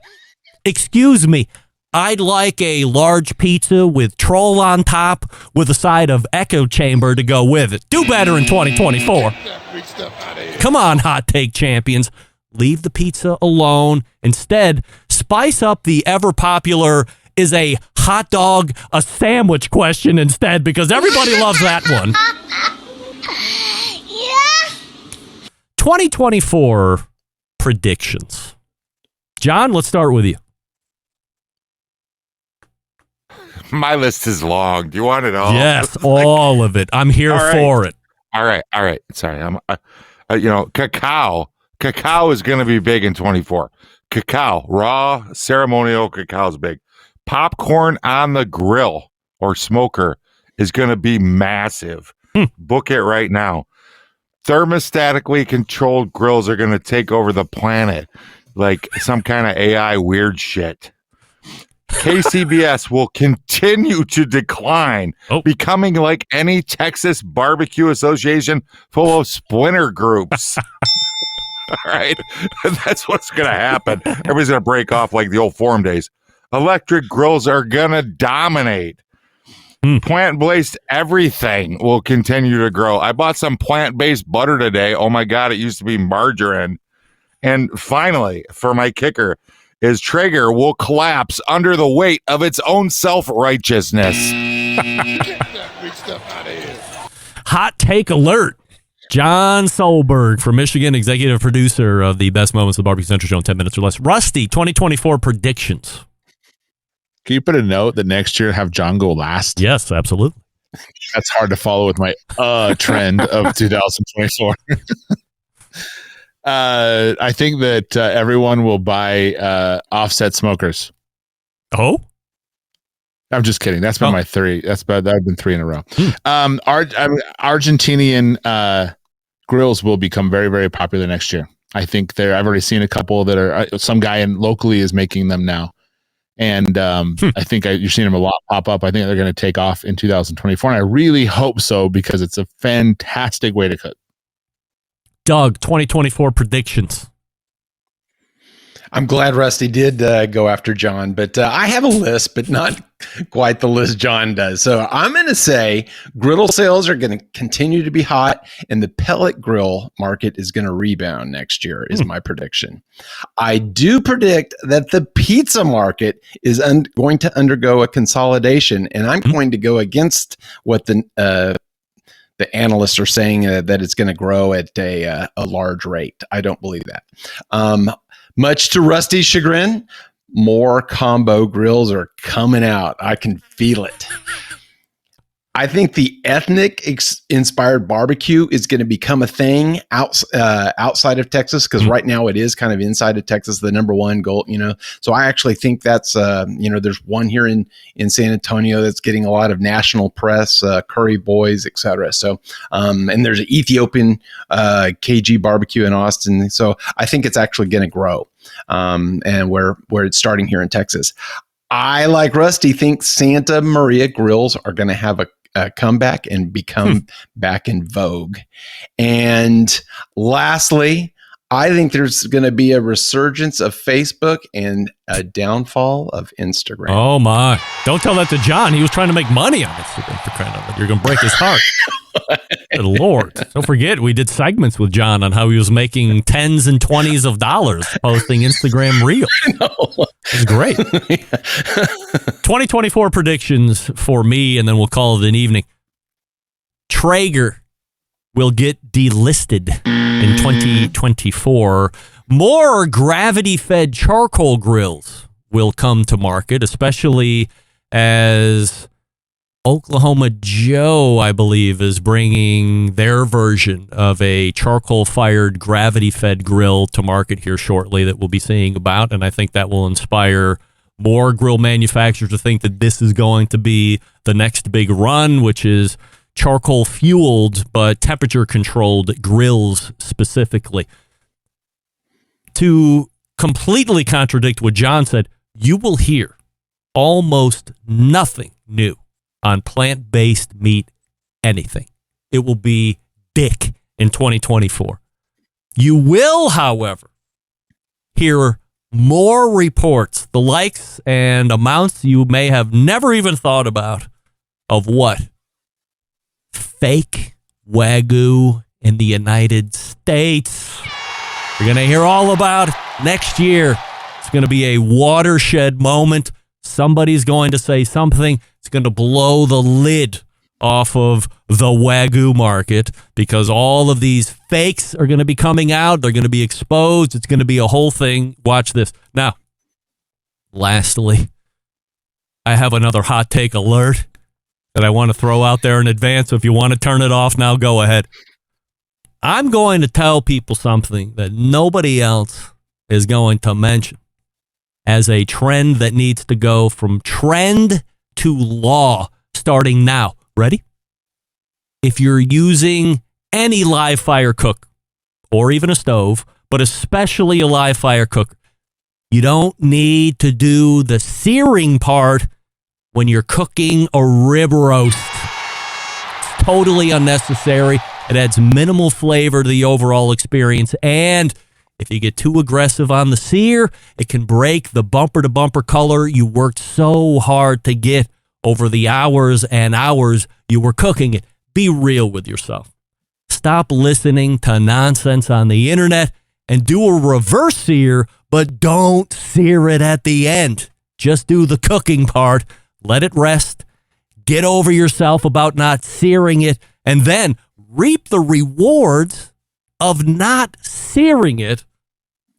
Excuse me, I'd like a large pizza with troll on top with a side of echo chamber to go with it. Do better in 2024. Come on, hot take champions. Leave the pizza alone. Instead, spice up the ever popular is a hot dog a sandwich question instead, because everybody loves that one. 2024 predictions. John, let's start with you. My list is long. Do you want it all? Yes, all of it. I'm here for it. All right. Sorry, I'm. Cacao is going to be big in 24. Cacao, raw ceremonial cacao is big. Popcorn on the grill or smoker is going to be massive. Book it right now. Thermostatically controlled grills are going to take over the planet, like some kind of AI weird shit. KCBS will continue to decline, becoming like any Texas barbecue association full of splinter groups. All right. That's what's going to happen. Everybody's going to break off like the old forum days. Electric grills are going to dominate. Plant-based everything will continue to grow. I bought some plant-based butter today. Oh my God, it used to be margarine. And finally, for my kicker, is Traeger will collapse under the weight of its own self-righteousness. Hot take alert. John Solberg from Michigan, executive producer of the Best Moments of the Barbecue Central Show in 10 minutes or less. Rusty, 2024 predictions. Can you put a note that next year have John go last? Yes, absolutely. That's hard to follow with my trend of 2024. I think that everyone will buy offset smokers. Oh? I'm just kidding. That's been my three. That have been three in a row. Argentinian grills will become very, very popular next year. I think I've already seen a couple that are some guy locally is making them now. And I think you're seeing them a lot pop up. I think they're going to take off in 2024. And I really hope so, because it's a fantastic way to cook. Doug, 2024 predictions. I'm glad Rusty did go after John, but I have a list, but not quite the list John does. So I'm going to say griddle sales are going to continue to be hot, and the pellet grill market is going to rebound next year, is my prediction. I do predict that the pizza market is going to undergo a consolidation, and I'm going to go against what the analysts are saying, that it's going to grow at a large rate. I don't believe that. Much to Rusty's chagrin, more combo grills are coming out. I can feel it. I think the ethnic inspired barbecue is going to become a thing outside of Texas, because right now it is kind of inside of Texas, the number one goal, So I actually think that's, there's one here in San Antonio that's getting a lot of national press, Curry Boys, et cetera. So, and there's an Ethiopian KG barbecue in Austin. So I think it's actually going to grow, and where it's starting here in Texas. I, like Rusty, think Santa Maria grills are going to have a comeback and become back in vogue. And lastly, I think there's going to be a resurgence of Facebook and a downfall of Instagram. Oh my. Don't tell that to John. He was trying to make money on Instagram, for crying out loud. You're going to break his heart. Good Lord. Don't forget, we did segments with John on how he was making tens and 20s of dollars posting Instagram reels. It was great. 2024 predictions for me, and then we'll call it an evening. Traeger will get delisted in 2024. More gravity-fed charcoal grills will come to market, especially as Oklahoma Joe, I believe, is bringing their version of a charcoal-fired, gravity-fed grill to market here shortly that we'll be seeing about, and I think that will inspire more grill manufacturers to think that this is going to be the next big run, which is charcoal-fueled but temperature-controlled grills specifically. To completely contradict what John said, you will hear almost nothing new on plant-based meat anything. It will be dick in 2024. You will, however, hear more reports, the likes and amounts you may have never even thought about, of what? Fake Wagyu in the United States. You're going to hear all about it next year. It's going to be a watershed moment. Somebody's going to say something. It's going to blow the lid off of the Wagyu market because all of these fakes are going to be coming out. They're going to be exposed. It's going to be a whole thing. Watch this. Now, lastly, I have another hot take alert that I want to throw out there in advance. So if you want to turn it off now, go ahead. I'm going to tell people something that nobody else is going to mention as a trend that needs to go from trend to law starting now. Ready? If you're using any live fire cook or even a stove, but especially a live fire cook, you don't need to do the searing part when you're cooking a rib roast. It's totally unnecessary. It adds minimal flavor to the overall experience. And if you get too aggressive on the sear, it can break the bumper-to-bumper color you worked so hard to get over the hours and hours you were cooking it. Be real with yourself. Stop listening to nonsense on the internet and do a reverse sear, but don't sear it at the end. Just do the cooking part. Let it rest. Get over yourself about not searing it, and then reap the rewards of not searing it.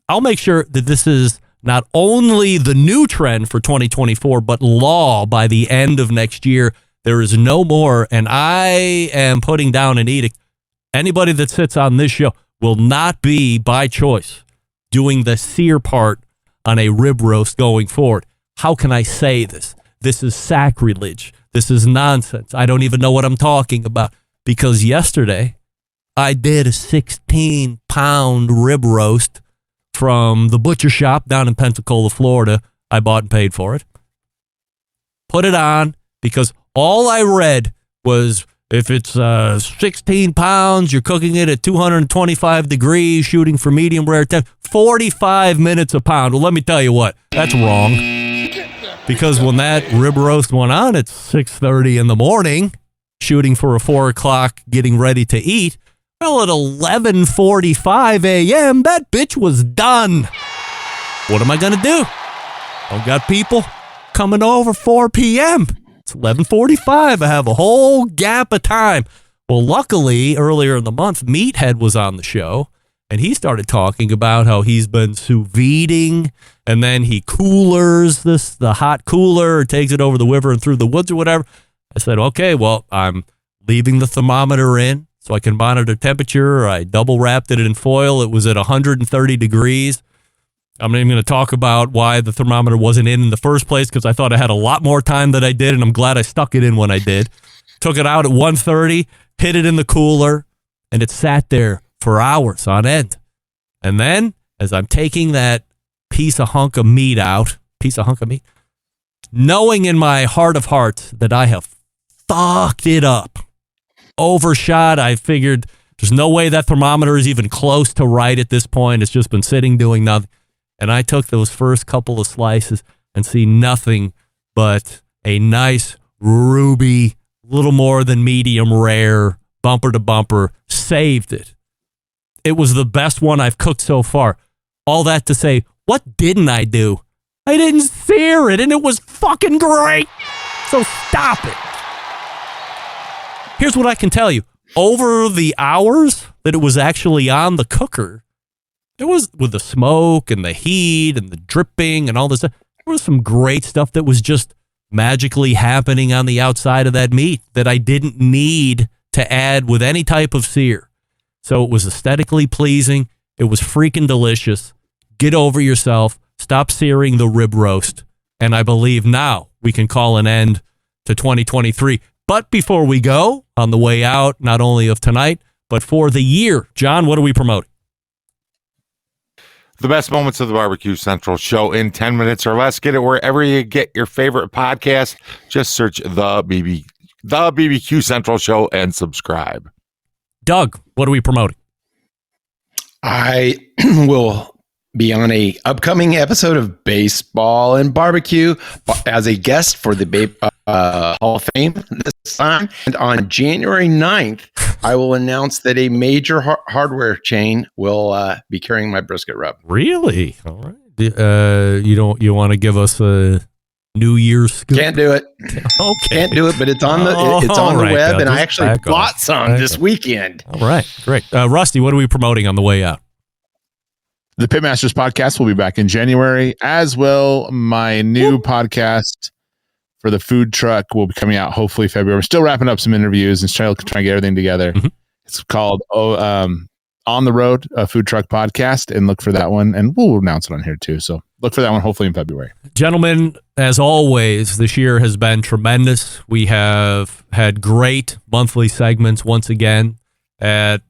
I'll make sure that this is not only the new trend for 2024, but law by the end of next year. There is no more, and I am putting down an edict. Anybody that sits on this show will not be, by choice, doing the sear part on a rib roast going forward. How can I say this? This is sacrilege. This is nonsense. I don't even know what I'm talking about. Because yesterday, I did a 16-pound rib roast from the butcher shop down in Pensacola, Florida. I bought and paid for it. Put it on because all I read was if it's 16 pounds, you're cooking it at 225 degrees, shooting for medium rare temp, 45 minutes a pound. Well, let me tell you what, that's wrong. Because when that rib roast went on at 6:30 in the morning, shooting for a 4 o'clock, getting ready to eat, well, at 11:45 a.m., that bitch was done. What am I going to do? I've got people coming over 4 p.m. It's 11:45. I have a whole gap of time. Well, luckily, earlier in the month, Meathead was on the show, and he started talking about how he's been sous videing, and then he coolers the hot cooler, takes it over the river and through the woods or whatever. I said, okay, well, I'm leaving the thermometer in so I can monitor temperature. I double wrapped it in foil. It was at 130 degrees. I'm not even going to talk about why the thermometer wasn't in the first place because I thought I had a lot more time than I did, and I'm glad I stuck it in when I did. Took it out at 130, hit it in the cooler, and it sat there for hours on end. And then, as I'm taking that hunk of meat out, knowing in my heart of hearts that I have fucked it up, overshot, I figured there's no way that thermometer is even close to right at this point. It's just been sitting doing nothing. And I took those first couple of slices and see nothing but a nice ruby, little more than medium rare, bumper to bumper, saved it. It was the best one I've cooked so far. All that to say, what didn't I do? I didn't sear it, and it was fucking great. So stop it. Here's what I can tell you. Over the hours that it was actually on the cooker, there was, with the smoke and the heat and the dripping and all this stuff, there was some great stuff that was just magically happening on the outside of that meat that I didn't need to add with any type of sear. So it was aesthetically pleasing. It was freaking delicious. Get over yourself. Stop searing the rib roast. And I believe now we can call an end to 2023. But before we go, on the way out, not only of tonight, but for the year, John, what are we promoting? The best moments of the Barbecue Central show in 10 minutes or less. Get it wherever you get your favorite podcast. Just search the The BBQ Central Show and subscribe. Doug, what are we promoting? I will be on a upcoming episode of Baseball and Barbecue as a guest for the Hall of Fame this time. And on January 9th, I will announce that a major hardware chain will be carrying my brisket rub. Really? All right. You want to give us a New Year's scoop? Can't do it. Okay. Can't do it, but it's on the web, and I actually bought some this weekend. All right, great. Rusty, what are we promoting on the way out? The Pitmasters podcast will be back in January, as will my new podcast for the food truck will be coming out hopefully February. We're still wrapping up some interviews and trying to get everything together. Mm-hmm. It's called On the Road, a food truck podcast, and look for that one. And we'll announce it on here too. So look for that one hopefully in February. Gentlemen, as always, this year has been tremendous. We have had great monthly segments once again. At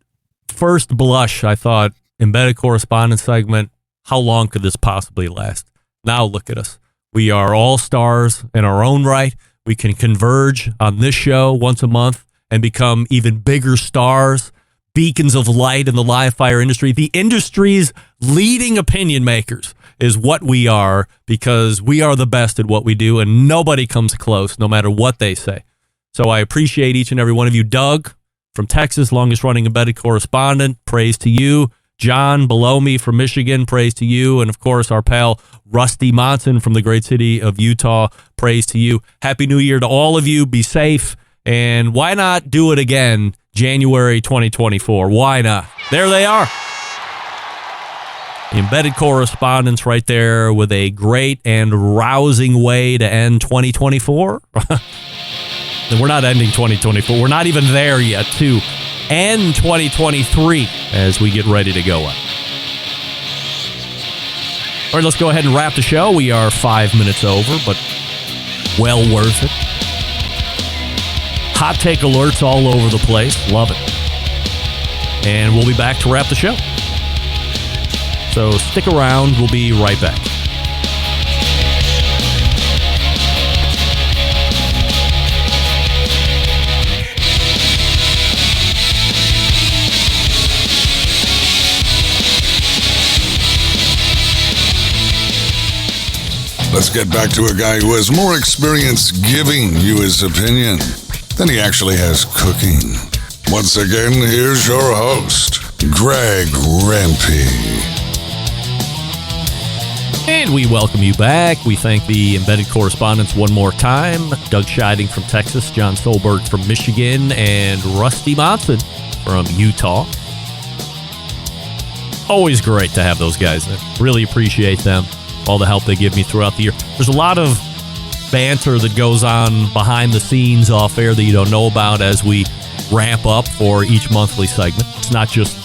first blush, I thought, Embedded Correspondence segment, how long could this possibly last? Now look at us. We are all stars in our own right. We can converge on this show once a month and become even bigger stars, beacons of light in the live fire industry. The industry's leading opinion makers is what we are, because we are the best at what we do, and nobody comes close, no matter what they say. So I appreciate each and every one of you. Doug from Texas, longest running embedded correspondent, praise to you. John below me from Michigan, praise to you. And of course, our pal Rusty Monson from the great city of Utah, praise to you. Happy New Year to all of you. Be safe. And why not do it again January 2024? Why not? There they are. The Embedded Correspondents right there with a great and rousing way to end 2024. We're not ending 2024. We're not even there yet, too. And 2023 as we get ready to go up. All right, let's go ahead and wrap the show. We are 5 minutes over, but well worth it. Hot take alerts all over the place. Love it. And we'll be back to wrap the show. So stick around. We'll be right back. Let's get back to a guy who has more experience giving you his opinion than he actually has cooking. Once again, here's your host, Greg Rempe. And we welcome you back. We thank the Embedded Correspondents one more time. Doug Scheiding from Texas, John Solberg from Michigan, and Rusty Monson from Utah. Always great to have those guys there. Really appreciate them. All the help they give me throughout the year. There's a lot of banter that goes on behind the scenes off air that you don't know about as we ramp up for each monthly segment. It's not just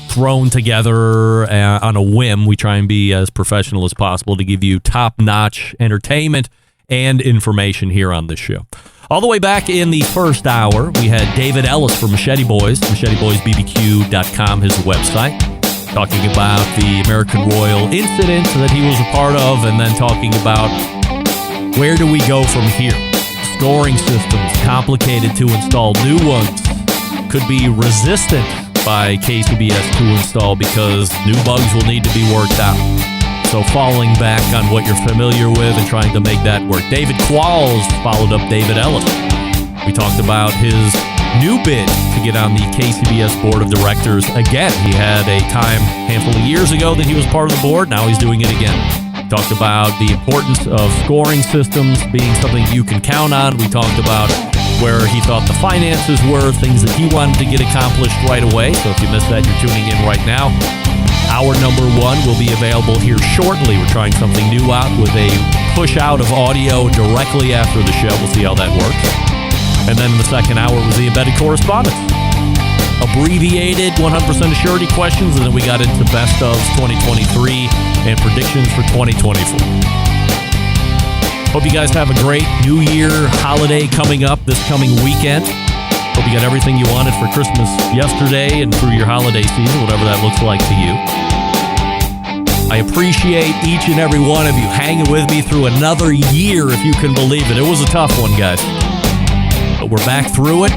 thrown together on a whim. We try and be as professional as possible to give you top-notch entertainment and information here on this show. All the way back in the first hour, we had David Ellis from Machete Boys, MacheteBoysBBQ.com, his website, talking about the American Royal incident that he was a part of, and then talking about where do we go from here. Scoring systems, complicated to install. New ones could be resistant by KCBS to install because new bugs will need to be worked out. So falling back on what you're familiar with and trying to make that work. David Qualls followed up David Ellis. We talked about his new bid to get on the KCBS board of directors again. He had a time a handful of years ago that he was part of the board. Now he's doing it again. Talked about the importance of scoring systems being something you can count on. We talked about where he thought the finances were, things that he wanted to get accomplished right away. So if you missed that, you're tuning in right now. Hour number 1 will be available here shortly. We're trying something new out with a push out of audio directly after the show. We'll see how that works. And then in the second hour was the Embedded Correspondents. Abbreviated 100% Assurity Questions, and then we got into best of 2023 and predictions for 2024. Hope you guys have a great New Year holiday coming up this coming weekend. Hope you got everything you wanted for Christmas yesterday and through your holiday season, whatever that looks like to you. I appreciate each and every one of you hanging with me through another year, if you can believe it. It was a tough one, guys. But we're back through it.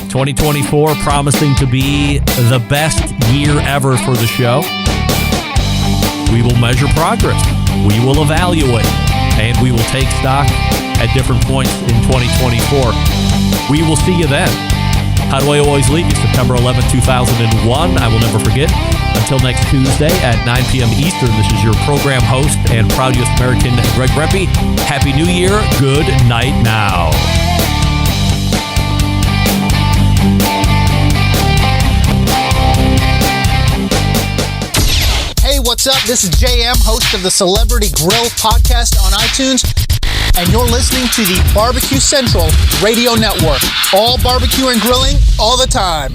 2024 promising to be the best year ever for the show. We will measure progress. We will evaluate. And we will take stock at different points in 2024. We will see you then. How do I always leave you? September 11th, 2001. I will never forget. Until next Tuesday at 9 p.m. Eastern, this is your program host and proud U.S. American, Greg Rempe. Happy New Year. Good night now. Hey, what's up? This is JM, host of the Celebrity Grill podcast on iTunes, and you're listening to the Barbecue Central Radio Network. All barbecue and grilling, all the time.